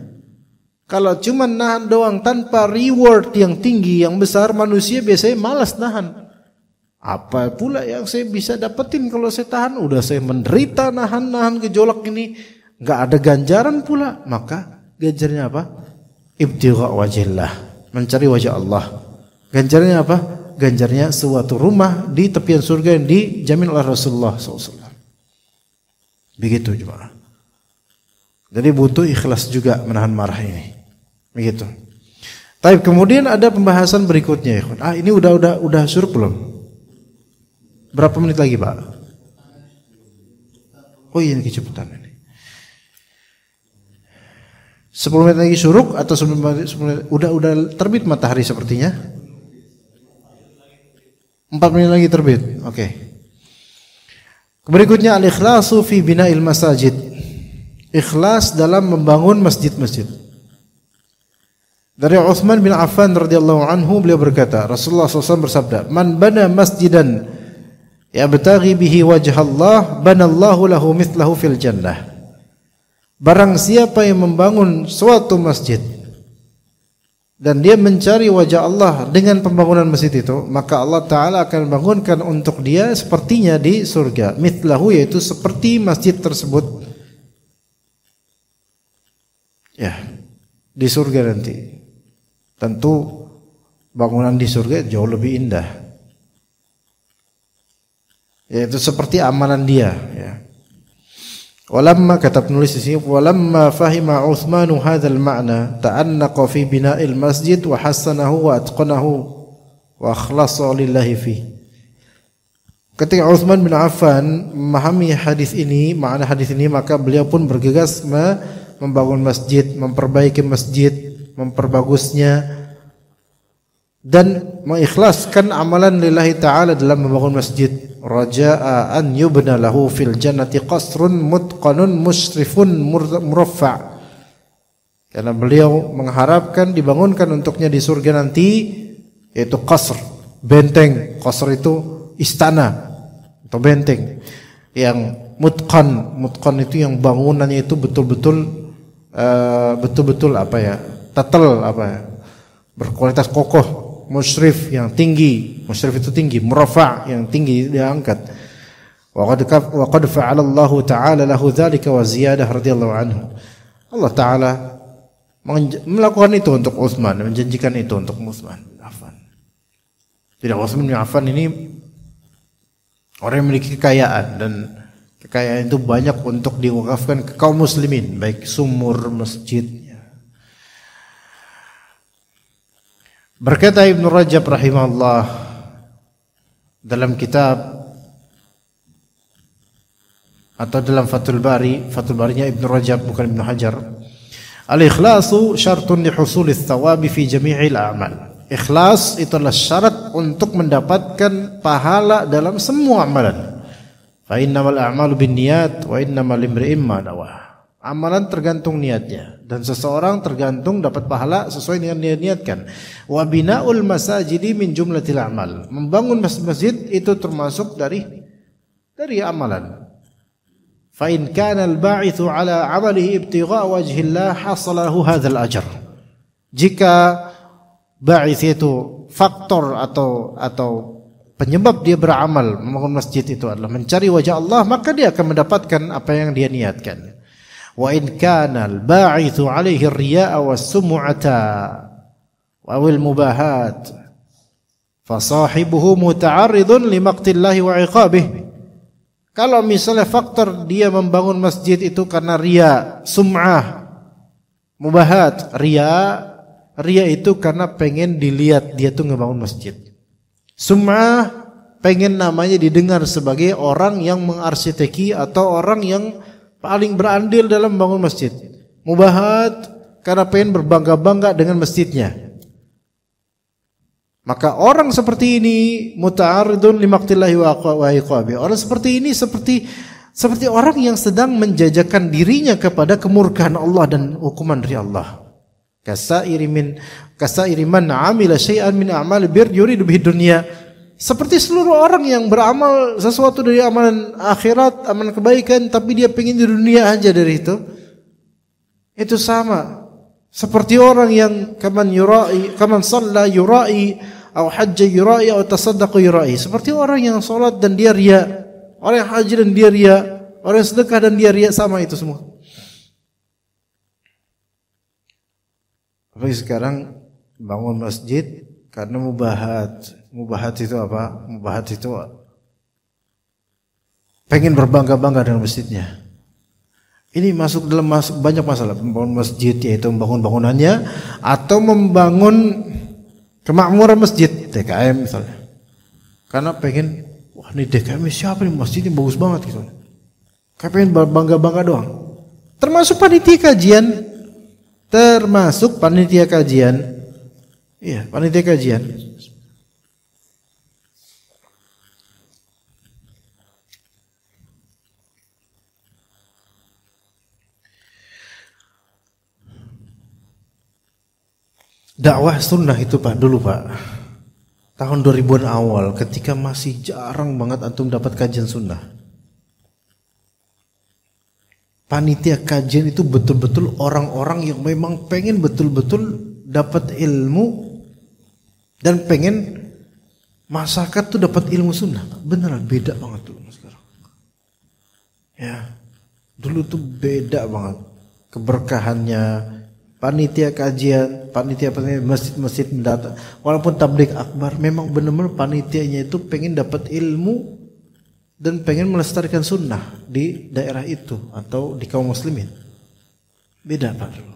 Kalau cuma nahan doang tanpa reward yang tinggi, yang besar, manusia biasanya malas nahan. Apa pula yang saya bisa dapetin kalau saya tahan? Udah saya menderita nahan gejolak ini, nggak ada ganjaran pula. Maka ganjarannya apa? Ibtigha wajhillah, mencari wajah Allah. Ganjarannya apa? Ganjarannya suatu rumah di tepian surga yang dijamin oleh Rasulullah SAW. Begitu jemaah. Jadi butuh ikhlas juga menahan marah ini. Begitu. Tapi kemudian ada pembahasan berikutnya ya. Ini udah syuruk belum? Berapa menit lagi, Pak? Oh iya, kecepatan ini. 10 menit lagi syuruk atau 10 menit udah terbit matahari sepertinya? 4 menit lagi terbit. Oke. Berikutnya al-ikhlasu fi bina'il masajid. Ikhlas dalam membangun masjid-masjid. Dari Utsman bin Affan radhiyallahu anhu, beliau berkata, Rasulullah SAW bersabda, "Man bana masjidan yabtaghi bihi wajh Allah, banallahu lahu mithlahu fil jannah." Barang siapa yang membangun suatu masjid dan dia mencari wajah Allah dengan pembangunan masjid itu, maka Allah Ta'ala akan membangunkan untuk dia sepertinya di surga. Mithlahu, yaitu seperti masjid tersebut. Ya, di surga nanti. Tentu bangunan di surga jauh lebih indah. Yaitu seperti amalan dia, ya. Walamma, kata penulis di sini, walamma fahima Utsmanu hadzal ma'na ta'annaqa fi bina'il masjid wa hassanahu wa atqanahu wa akhlasa lillahi fi. Ketika Utsman bin Affan memahami hadis ini, makna hadis ini, maka beliau pun bergegas membangun masjid, memperbaiki masjid, memperbagusnya, dan mengikhlaskan amalan lillahi ta'ala dalam membangun masjid. Raja'a an yubna lahu fil jannati qasrun mutqanun musrifun muraffa'. Karena beliau mengharapkan dibangunkan untuknya di surga nanti, yaitu qasr, benteng. Qasr itu istana atau benteng yang mutqan itu yang bangunannya itu betul-betul apa ya, tatel, apa ya, berkualitas kokoh. Musyrif yang tinggi, musyrif itu tinggi, murafa' yang tinggi diangkat. Wa qad fa'ala Allah Ta'ala lahu dzalika wa ziyadah radhiyallahu anhu. Allah Ta'ala melakukan itu untuk Utsman, menjanjikan itu untuk Utsman bin Affan. Tidak, Utsman bin Affan ini orang yang memiliki kekayaan, dan kekayaan itu banyak untuk diwakafkan ke kaum muslimin, baik sumur, masjid. Berkata Ibnu Rajab rahimahullah dalam kitab atau dalam Fathul Barinya Ibnu Rajab, bukan Ibnu Hajar, al-ikhlasu syartun li husulis thawabi fi jami'il a'mal. Ikhlas itu adalah syarat untuk mendapatkan pahala dalam semua amalan. Fa innamal a'malu binniyat wa innamal limri'in ma nawaa. Amalan tergantung niatnya, dan seseorang tergantung dapat pahala sesuai dengan dia niatkan. Wa bina'ul masajidi min jumlatil a'mal. Membangun masjid itu termasuk dari amalan. Fa in kana al-ba'ithu ala 'amalihi ibtigha' wajhillah hasalahu hadzal ajr. Jika ba'its itu faktor atau penyebab dia beramal membangun masjid itu adalah mencari wajah Allah, maka dia akan mendapatkan apa yang dia niatkan. Wa in kana al-ba'ithu 'alaihi ar-riya'a was-sum'ata wa al-mubahat fa sahibuhu muta'arridun li maqtillahi wa 'iqabih. Kalau misalnya faktor dia membangun masjid itu karena riya, sum'ah, mubahat. Riya itu karena pengen dilihat dia tuh ngebangun masjid. Sum'ah pengen namanya didengar sebagai orang yang mengarsiteki atau orang yang paling berandil dalam membangun masjid. Mubahat karena pengen berbangga-bangga dengan masjidnya. Maka orang seperti ini muta'arridun limaqtillahi wa iqabi. Orang seperti ini seperti orang yang sedang menjajakan dirinya kepada kemurkaan Allah dan hukuman dari Allah. Kasairi man 'amila syai'an min a'mal bir yuridu bihi dunya. Seperti seluruh orang yang beramal sesuatu dari amalan akhirat, amalan kebaikan, tapi dia pengen di dunia aja dari itu. Itu sama Seperti orang yang kaman shalla yurai, atau hajja yurai, atau tasaddaqa yurai. Seperti orang yang salat dan dia riya, orang yang haji dan dia riya, orang yang sedekah dan dia riya, sama itu semua. Apalagi sekarang bangun masjid karena mubahat. Mubahat itu apa? Mubahat itu pengen berbangga-bangga dengan masjidnya. Ini masuk dalam banyak masalah. Membangun masjid, yaitu membangun bangunannya, atau membangun kemakmuran masjid, DKM misalnya. Karena pengen, wah ini DKM siapa nih, masjidnya bagus banget gitu. Kayak pengen bangga-bangga doang. Termasuk panitia kajian. Iya, panitia kajian. Dakwah sunnah itu Pak, dulu Pak, tahun 2000-an awal, ketika masih jarang banget antum dapat kajian sunnah. Panitia kajian itu betul-betul orang-orang yang memang pengen betul-betul dapat ilmu dan pengen masyarakat tuh dapat ilmu sunnah. Beneran beda banget dulu sekarang. Ya, dulu tuh beda banget keberkahannya. Panitia kajian, panitia masjid mendatang, walaupun tabligh akbar, memang benar-benar panitianya itu pengen dapat ilmu dan pengen melestarikan sunnah di daerah itu atau di kaum muslimin. Beda Pak dulu,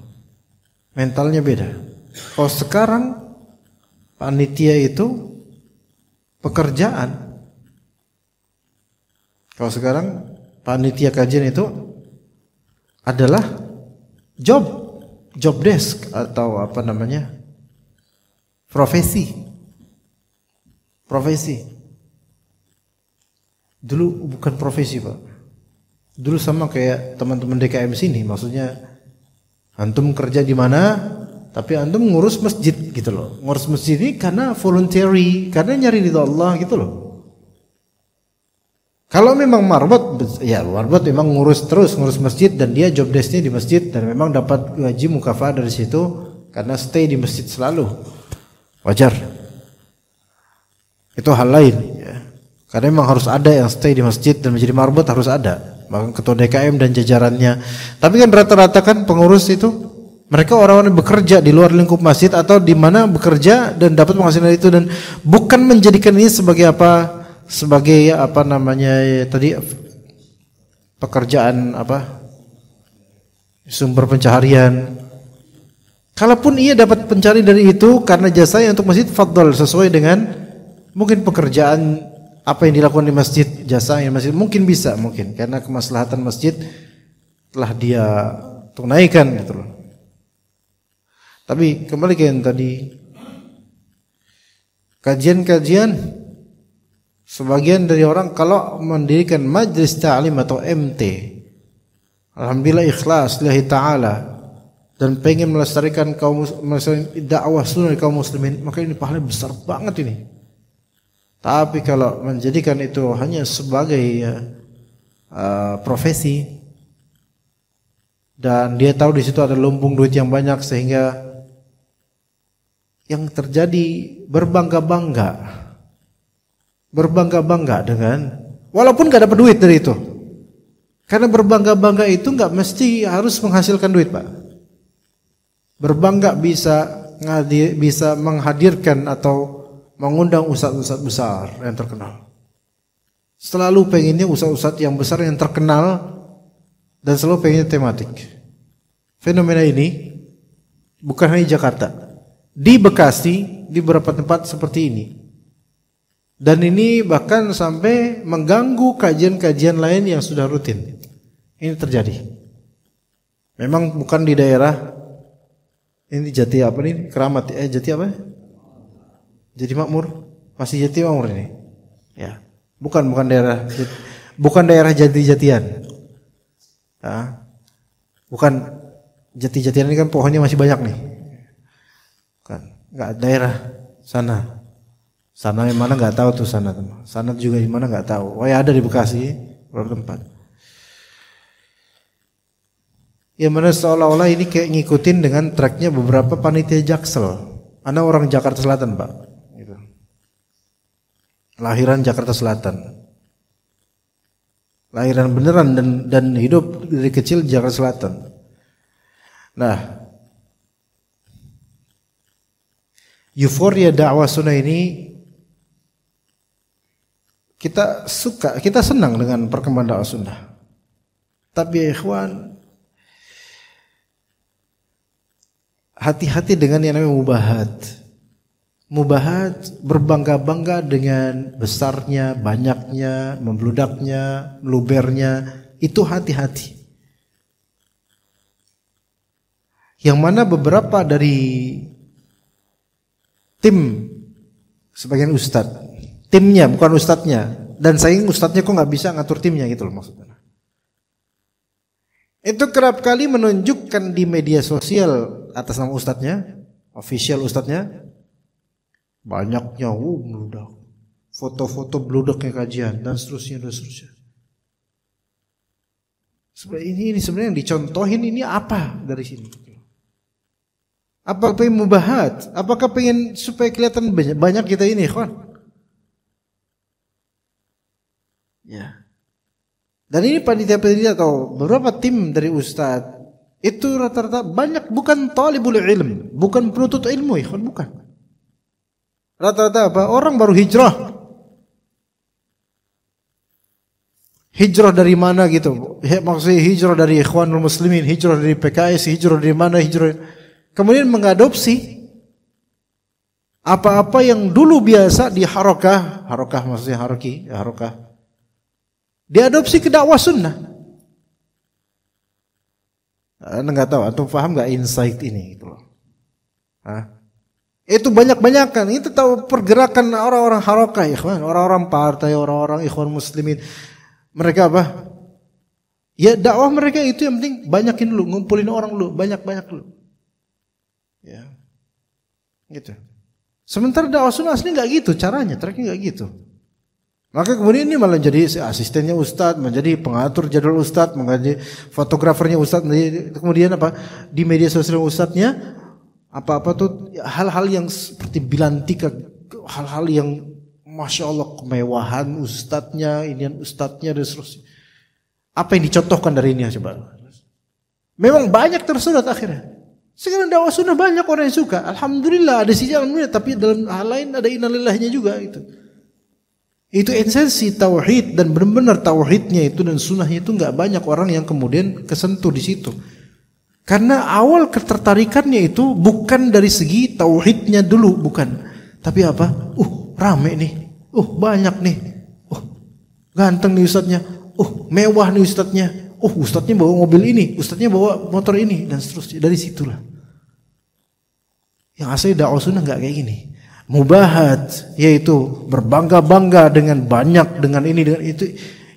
mentalnya beda. Kalau sekarang panitia itu pekerjaan. Kalau sekarang panitia kajian itu adalah job desk atau apa namanya, profesi. Dulu bukan profesi Pak, dulu sama kayak teman-teman DKM sini, maksudnya antum kerja di mana tapi antum ngurus masjid gitu loh. Ngurus masjid ini karena voluntary, karena nyari ridha Allah gitu loh. Kalau memang marbot, ya marbot memang ngurus masjid dan dia job desknya di masjid dan memang dapat gaji mukafah dari situ karena stay di masjid selalu, wajar. Itu hal lain ya. Karena memang harus ada yang stay di masjid dan menjadi marbot, harus ada. Bahkan ketua DKM dan jajarannya. Tapi kan rata-rata kan pengurus itu mereka orang-orang yang bekerja di luar lingkup masjid atau di mana bekerja dan dapat penghasilan itu, dan bukan menjadikan ini sebagai apa? Sebagai apa namanya tadi, pekerjaan apa, sumber pencaharian. Kalaupun ia dapat pencari dari itu karena jasanya untuk masjid, fadl, sesuai dengan mungkin pekerjaan apa yang dilakukan di masjid, jasa yang masjid, mungkin bisa, mungkin karena kemaslahatan masjid telah dia tunaikan gitu loh. Tapi kembali ke yang tadi, kajian-kajian. Sebagian dari orang kalau mendirikan majlis ta'lim atau MT, alhamdulillah ikhlas lillahi ta'ala dan pengen melestarikan dakwah sunnah kaum muslimin, maka ini pahalanya besar banget ini. Tapi kalau menjadikan itu hanya sebagai profesi dan dia tahu di situ ada lumbung duit yang banyak, sehingga yang terjadi berbangga-bangga dengan, walaupun gak dapat duit dari itu. Karena berbangga-bangga itu gak mesti harus menghasilkan duit Pak. Berbangga bisa menghadirkan atau mengundang ustadz-ustadz besar yang terkenal. Selalu pengennya ustadz-ustadz yang besar yang terkenal dan selalu pengennya tematik. Fenomena ini bukan hanya di Jakarta, di Bekasi, di beberapa tempat seperti ini. Dan ini bahkan sampai mengganggu kajian-kajian lain yang sudah rutin. Ini terjadi. Memang bukan di daerah ini Jati apa nih? Keramat Jati apa? Jati Makmur. Masih Jati Makmur ini. Ya. Bukan daerah Jati-Jatian. Ya. Bukan Jati-Jatian ini kan pohonnya masih banyak nih. Bukan. Enggak daerah sana. Sana yang mana nggak tahu tuh sana. Sana juga di mana nggak tahu. Oh ya ada di Bekasi beberapa tempat. Yang mana seolah-olah ini kayak ngikutin dengan tracknya beberapa panitia Jaksel. Ana orang Jakarta Selatan, Pak. Gitu. Lahiran Jakarta Selatan. Lahiran beneran dan hidup dari kecil di Jakarta Selatan. Nah, euforia dakwah sunnah ini kita suka, kita senang dengan perkembangan dakwah sunnah. Tapi ya ikhwan, hati-hati dengan yang namanya mubahat. Mubahat berbangga-bangga dengan besarnya, banyaknya, membludaknya, melubernya, itu hati-hati. Yang mana beberapa dari tim sebagian ustadz, timnya bukan ustadznya, dan sayang ustadznya kok nggak bisa ngatur timnya gitu loh maksudnya. Itu kerap kali menunjukkan di media sosial atas nama ustadznya, official ustadznya, banyaknya meludak, foto-foto beludaknya kajian dan seterusnya dan seterusnya. Sebenarnya ini sebenarnya yang dicontohin ini apa dari sini? Apa pengen mubahat? Apakah pengen supaya kelihatan banyak kita ini, kawan? Ya. Dan ini panitia-panitia atau beberapa tim dari ustadz itu rata-rata banyak bukan talibul ilm, bukan penuntut ilmu, kawan, bukan. Rata-rata apa? Orang baru hijrah. Hijrah dari mana gitu? Maksudnya hijrah dari Ikhwanul Muslimin, hijrah dari PKS, hijrah dari mana, hijrah. Kemudian mengadopsi apa-apa yang dulu biasa di harokah maksudnya harokah. Diadopsi ke dakwah sunnah. Anda nggak tahu, antum paham nggak insight ini gitu loh. Itu banyak-banyakan. Itu tahu pergerakan orang-orang harokah, ikhwan, orang-orang partai, orang-orang ikhwan muslimin. Mereka apa? Ya dakwah mereka itu yang penting banyakin dulu, ngumpulin orang dulu, banyak-banyak dulu. Ya, gitu. Sementara dakwah sunnah asli nggak gitu caranya, tracknya nggak gitu. Maka kemudian ini malah jadi asistennya ustadz, menjadi pengatur jadwal ustadz, menjadi fotografernya ustadz, kemudian apa di media sosial ustadznya apa-apa tuh hal-hal yang seperti bilantika, hal-hal yang masya Allah kemewahan ustadznya, inian ustadznya dan seterusnya. Apa yang dicontohkan dari ini coba? Memang banyak tersurat akhirnya. Sekarang dakwah sunnah banyak orang yang suka. Alhamdulillah ada sisi alhamdulillah, tapi dalam hal lain ada innalillahnya juga itu. Itu esensi tauhid dan benar-benar tauhidnya itu dan sunnahnya itu nggak banyak orang yang kemudian kesentuh di situ. Karena awal ketertarikannya itu bukan dari segi tauhidnya dulu, bukan. Tapi apa? Rame nih. Banyak nih. Ganteng nih ustadznya. Mewah nih ustadznya. Ustadznya bawa mobil ini, ustadznya bawa motor ini dan seterusnya. Dari situlah. Yang asli dakwah sunnah nggak kayak gini. Mubahat, yaitu berbangga-bangga dengan banyak, dengan ini, dengan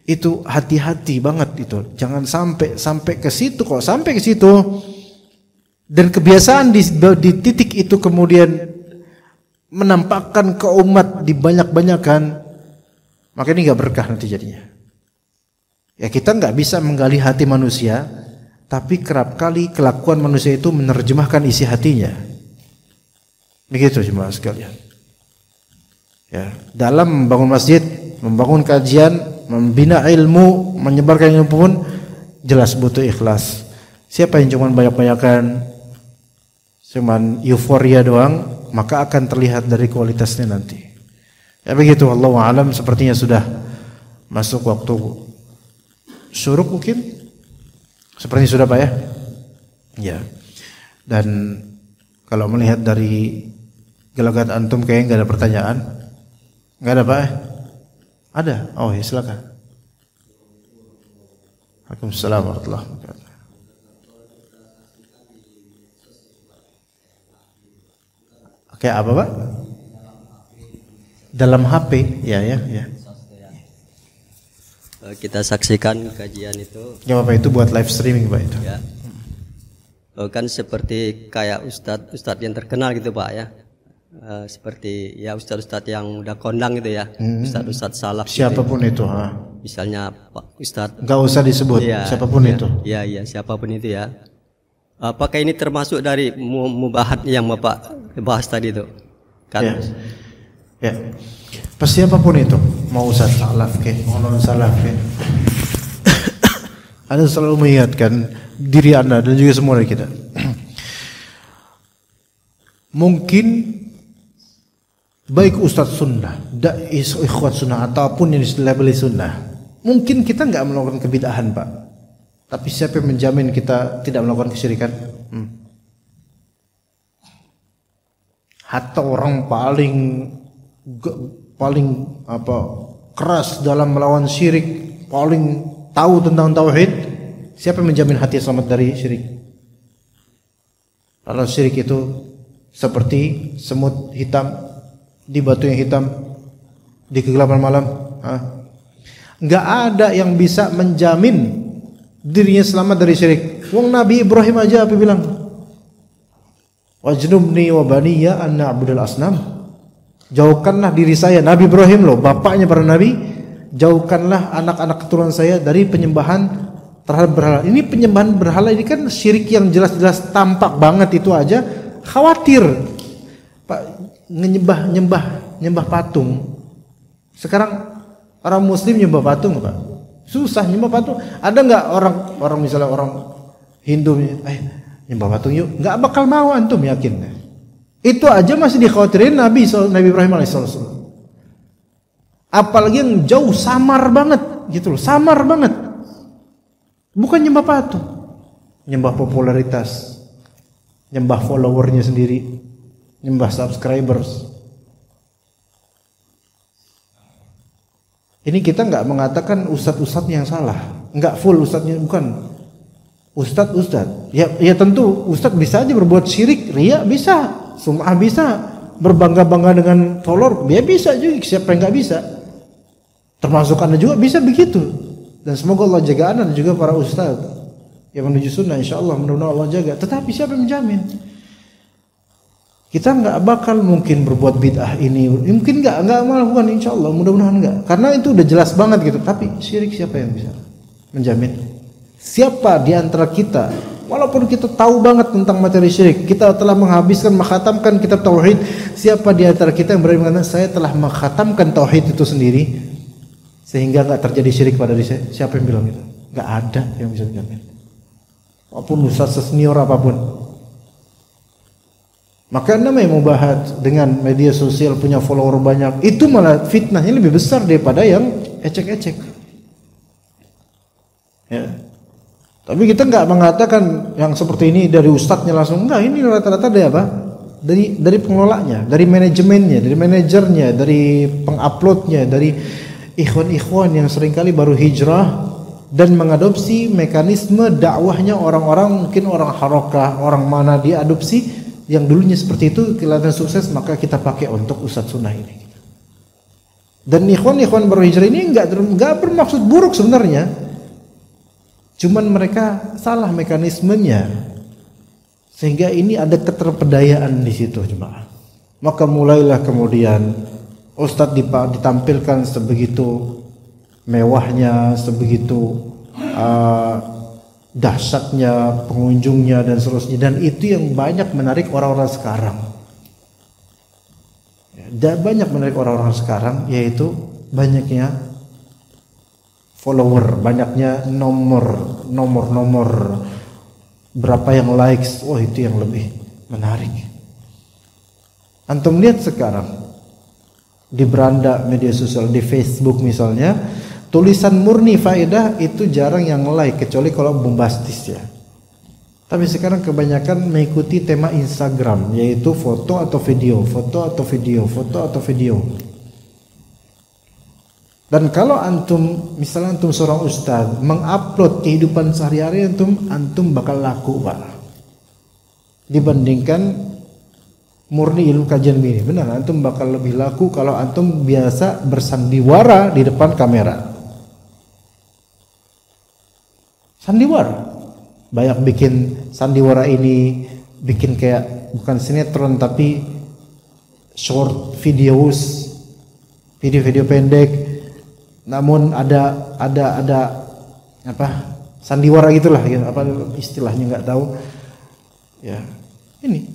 itu hati-hati banget itu. Jangan sampai ke situ. Kok sampai ke situ dan kebiasaan di titik itu kemudian menampakkan ke umat dibanyak-banyakan, maka ini nggak berkah nanti jadinya. Ya kita nggak bisa menggali hati manusia, tapi kerap kali kelakuan manusia itu menerjemahkan isi hatinya. Begitu jemaah sekalian. Ya, dalam membangun masjid, membangun kajian, membina ilmu, menyebarkan ilmu pun jelas butuh ikhlas. Siapa yang cuma banyak-banyakan, cuman euforia doang, maka akan terlihat dari kualitasnya nanti. Ya begitu, Allahu a'lam. Sepertinya sudah masuk waktu syuruk mungkin. Sepertinya sudah Pak ya. Ya. Dan kalau melihat dari gelagat antum kayaknya nggak ada pertanyaan. Nggak ada Pak? Ada? Oh ya silakan. Waalaikumsalam warahmatullahi wabarakatuh. Kayak apa Pak? Dalam HP, ya. Kita saksikan kajian itu. Ya Bapak, itu buat live streaming Pak itu. Ya. Kan seperti kayak ustadz yang terkenal gitu Pak ya. seperti ya ustadz-ustadz yang udah kondang gitu ya, ustadz-ustadz salaf Siapapun gitu itu, ya. Misalnya Pak Ustadz, nggak usah disebut, ya, siapapun ya, itu. iya siapapun itu ya. Apakah ini termasuk dari mubahat yang Bapak bahas tadi itu? Kan? Ya. Siapapun itu, mau ustadz salaf ke, mau non salaf ke. Anda selalu mengingatkan diri Anda dan juga semua dari kita. Mungkin baik ustadz sunnah, ikhwat sunnah ataupun yang dilabeli sunnah, mungkin kita nggak melakukan kebidahan, Pak. Tapi siapa yang menjamin kita tidak melakukan kesyirikan? Hatta orang paling keras dalam melawan syirik, paling tahu tentang tauhid, siapa yang menjamin hati selamat dari syirik? Kalau syirik itu seperti semut hitam di batu yang hitam di kegelapan malam, nggak ada yang bisa menjamin dirinya selamat dari syirik. Wong Nabi Ibrahim aja apa bilang? Wajnubni wa baniya an na'budal asnam. Jauhkanlah diri saya, Nabi Ibrahim loh, bapaknya para nabi, jauhkanlah anak-anak keturunan saya dari penyembahan terhadap berhala. Ini penyembahan berhala ini kan syirik yang jelas-jelas tampak banget, itu aja khawatir. Pak, nyembah patung. Sekarang orang muslim nyembah patung, Pak. Susah nyembah patung. Ada nggak orang misalnya orang Hindu, nyembah patung yuk, nggak bakal mau, antum yakin? Itu aja masih dikhawatirin Nabi Ibrahim alaihissalam. Apalagi yang jauh samar banget gitu loh, samar banget. Bukan nyembah patung, nyembah popularitas, nyembah followernya sendiri, nyembah subscribers. Ini kita nggak mengatakan ustadz-ustadz yang salah, nggak full ustadznya, bukan. Ustadz. Ya tentu ustadz bisa aja berbuat syirik, riya bisa, sum'ah bisa, berbangga-bangga dengan follower, dia bisa juga. Siapa yang nggak bisa? Termasuk Anda juga bisa begitu. Dan semoga Allah jaga Anda dan juga para ustadz yang menuju sunnah, insya Allah mudah-mudahan Allah jaga. Tetapi siapa yang menjamin? Kita nggak bakal mungkin berbuat bid'ah ini, mungkin nggak melakukan, insya Allah mudah-mudahan nggak, karena itu udah jelas banget gitu. Tapi syirik siapa yang bisa menjamin? Siapa di antara kita, walaupun kita tahu banget tentang materi syirik, kita telah mengkhatamkan kitab tauhid, siapa di antara kita yang berani mengatakan saya telah mengkhatamkan tauhid itu sendiri sehingga nggak terjadi syirik pada diri saya? Siapa yang bilang itu? Nggak ada yang bisa menjamin. Walaupun ustaz senior apapun. Maka namanya mubahat dengan media sosial punya follower banyak, itu malah fitnahnya lebih besar daripada yang ecek-ecek. Ya. Tapi kita nggak mengatakan yang seperti ini dari ustadznya langsung, enggak. Ini rata-rata dari apa? Dari pengelolanya, dari manajemennya, dari manajernya, dari penguploadnya, dari ikhwan-ikhwan yang seringkali baru hijrah dan mengadopsi mekanisme dakwahnya orang-orang, mungkin orang harokah, orang mana dia adopsi yang dulunya seperti itu, kelihatan sukses, maka kita pakai untuk ustadz sunnah ini. Dan ikhwan-ikhwan baru hijrah ini nggak bermaksud buruk sebenarnya. Cuman mereka salah mekanismenya, sehingga ini ada keterpedayaan di situ jemaah. Maka mulailah kemudian ustadz ditampilkan sebegitu mewahnya, sebegitu dahsyatnya pengunjungnya dan seterusnya, dan itu yang banyak menarik orang-orang sekarang. Dan banyak menarik orang-orang sekarang, yaitu banyaknya follower, banyaknya nomor, berapa yang likes, itu yang lebih menarik. Antum lihat sekarang di beranda media sosial, di Facebook misalnya, tulisan murni faedah itu jarang yang like, kecuali kalau bombastis ya. Tapi sekarang kebanyakan mengikuti tema Instagram, yaitu foto atau video. Dan kalau antum, misalnya antum seorang ustaz, mengupload kehidupan sehari-hari antum bakal laku, Pak. Dibandingkan murni ilmu kajian ini. Benar, antum bakal lebih laku kalau antum biasa bersandiwara di depan kamera. Sandiwara. Banyak bikin sandiwara ini, bikin kayak bukan sinetron tapi short videos, video-video pendek, namun ada apa sandiwara gitulah, gitu. Apa istilahnya nggak tahu. Ya, ini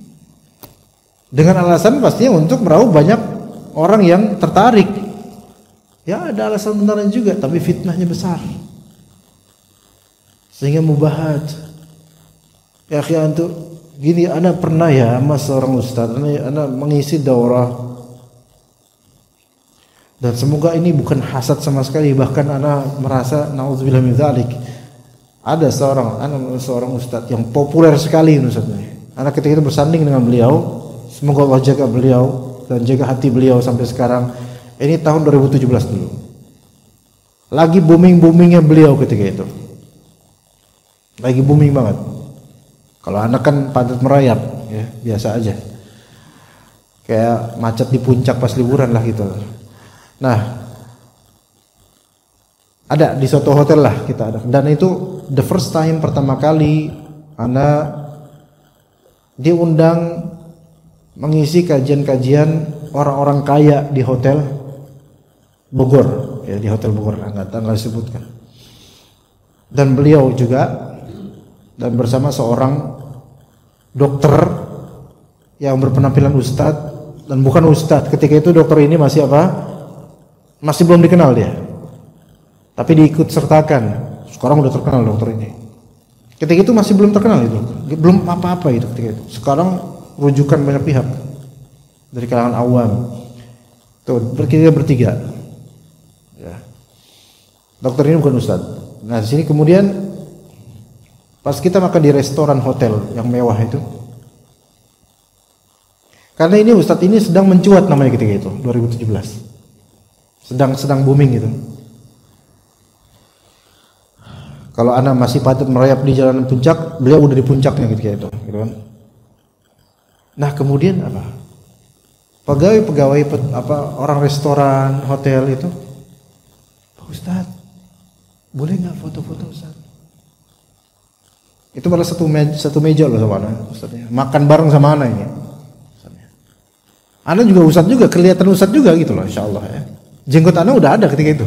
dengan alasan pastinya untuk meraup banyak orang yang tertarik. Ya ada alasan benaran juga, tapi fitnahnya besar. Sehingga mubahat. Ya untuk gini, ana pernah ya sama seorang ustaz, ana mengisi daurah. Dan semoga ini bukan hasad sama sekali, bahkan ana merasa naudzubillah min dzalik. Ada seorang ustaz yang populer sekali ustaznya. Ana ketika itu bersanding dengan beliau, semoga Allah jaga beliau dan jaga hati beliau sampai sekarang. Ini tahun 2017 dulu. Lagi booming-boomingnya beliau ketika itu. Lagi booming banget. Kalau anak kan padat merayap, ya biasa aja. Kayak macet di puncak pas liburan lah gitu. Nah, ada di suatu hotel lah kita ada. Dan itu the first time, pertama kali anak diundang mengisi kajian-kajian orang-orang kaya di hotel Bogor, ya di hotel Bogor, nggak disebutkan. Dan beliau juga dan bersama seorang dokter yang berpenampilan ustadz dan bukan ustadz. Ketika itu dokter ini masih apa? Masih belum dikenal dia. Tapi diikut sertakan. Sekarang udah terkenal dokter ini. Ketika itu masih belum terkenal itu, belum apa-apa itu ketika itu. Sekarang rujukan banyak pihak dari kalangan awam. Tuh bertiga. Ya. Dokter ini bukan ustadz. Nah di sini kemudian pas kita makan di restoran hotel yang mewah itu, karena ini ustadz ini sedang mencuat namanya ketika itu 2017, sedang booming gitu. Kalau anak masih patut merayap di jalanan puncak, beliau udah di puncaknya ketika itu, gitu kan. Nah kemudian apa? Pegawai orang restoran hotel itu, Pak Ustadz, boleh nggak foto-foto Ustadz? Itu malah satu meja loh sama anak Ustadznya, makan bareng sama anak ini. Anak juga Ustadz juga, kelihatan Ustadz juga gitu loh, insya Allah ya. Jenggot anak udah ada ketika itu.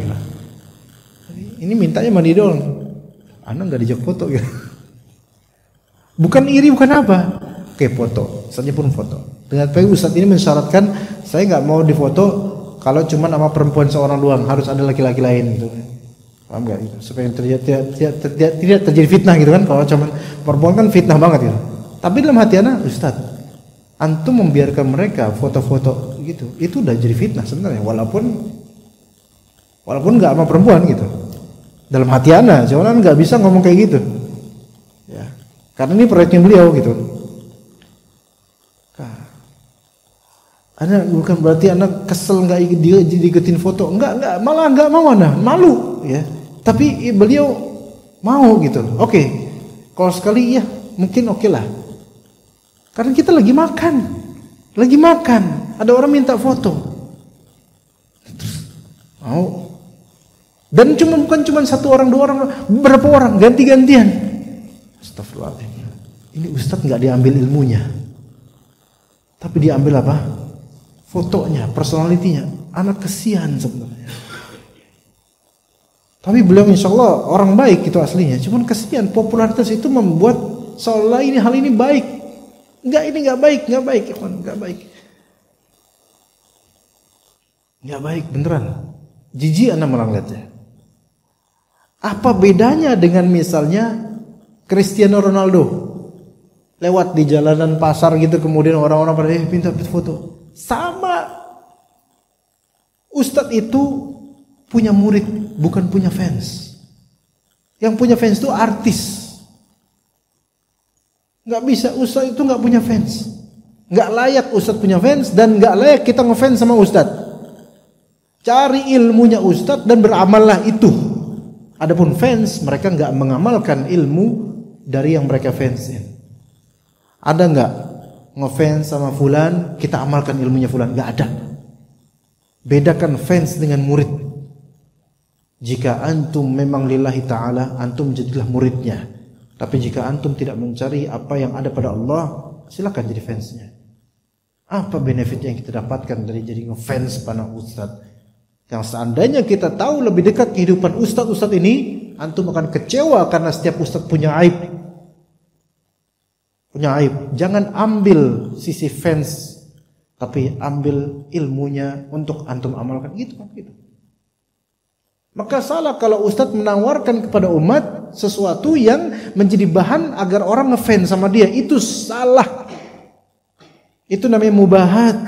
Ini mintanya mandi doang. Anak nggak dijak foto gitu. Bukan iri, bukan apa. Oke foto, saja pun foto. Dengan baik Ustadz ini mensyaratkan saya nggak mau difoto kalau cuma sama perempuan seorang doang, harus ada laki-laki lain gitu. Paham nggak? Gitu. Supaya tidak terjadi fitnah gitu kan. Kalau cuma perempuan kan fitnah banget gitu. Tapi dalam hati anak, Ustadz, antum membiarkan mereka foto-foto gitu, itu udah jadi fitnah sebenarnya. Walaupun nggak sama perempuan gitu. Dalam hati anak, cuman nggak bisa ngomong kayak gitu. Ya, karena ini proyeknya beliau gitu. Anak bukan berarti anak kesel nggak diikutin foto, enggak, malah nggak mau anak, malu ya. Tapi beliau mau gitu. Oke. Kalau sekali ya mungkin oke lah. Karena kita lagi makan, ada orang minta foto, terus mau. Dan bukan cuma satu orang, dua orang, berapa orang, ganti-gantian. Astagfirullahaladzim. Ini Ustadz nggak diambil ilmunya, tapi diambil apa? Fotonya, personalitinya. Anak kesian sebenarnya. Tapi beliau insya Allah orang baik itu aslinya. Cuman kesian, popularitas itu membuat seolah hal ini baik. Ini nggak baik, nggak baik beneran. Jijik anak malah ngeliatnya. Apa bedanya dengan misalnya Cristiano Ronaldo lewat di jalanan pasar gitu, kemudian orang-orang pada minta foto. Sama. Ustadz itu punya murid, bukan punya fans. Yang punya fans itu artis. Nggak bisa, Ustadz itu nggak punya fans. Nggak layak Ustadz punya fans, dan nggak layak kita ngefans sama Ustadz. Cari ilmunya Ustadz dan beramallah itu. Adapun fans, mereka nggak mengamalkan ilmu dari yang mereka fansin. Ada nggak ngefans sama fulan, kita amalkan ilmunya fulan? Nggak ada. Bedakan fans dengan murid. Jika antum memang lillahi ta'ala, antum jadilah muridnya. Tapi jika antum tidak mencari apa yang ada pada Allah, silakan jadi fansnya. Apa benefit yang kita dapatkan dari jadi ngefans pada ustadz? Yang seandainya kita tahu lebih dekat kehidupan ustadz-ustadz ini, antum akan kecewa karena setiap ustadz punya aib. Punya aib. Jangan ambil sisi fans, tapi ambil ilmunya untuk antum amalkan. Gitu. Maka salah kalau ustadz menawarkan kepada umat sesuatu yang menjadi bahan agar orang ngefans sama dia. Itu salah. Itu namanya mubahat.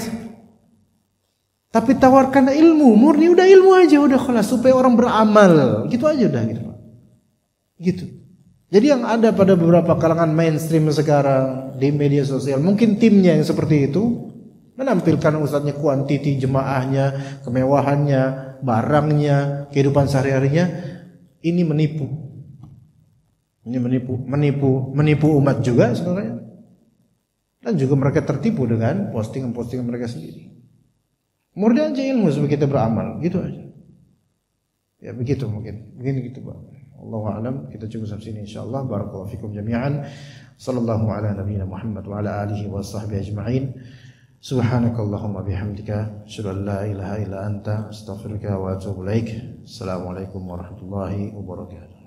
Tapi tawarkan ilmu, murni udah ilmu aja, udah kelas supaya orang beramal. Gitu aja udah gitu. Jadi yang ada pada beberapa kalangan mainstream sekarang di media sosial, mungkin timnya yang seperti itu menampilkan ustadznya kuantiti jemaahnya, kemewahannya, barangnya, kehidupan sehari-harinya. Ini menipu. Ini menipu umat juga sebenarnya. Dan juga mereka tertipu dengan postingan-postingan mereka sendiri. Murni aja ilmu supaya kita beramal, gitu aja. Ya begitu mungkin gitu Pak. Allahu a'lam, kita cukup sampai sini insyaallah. Barakallahu fikum jami'an. Sallallahu ala nabiyyina Muhammad wa ala alihi wa sahbihi ajma'in. Subhanakallahumma bihamdika asyhadu an la ilaha illa anta astaghfiruka wa atubu ilaik. Assalamualaikum warahmatullahi wabarakatuh.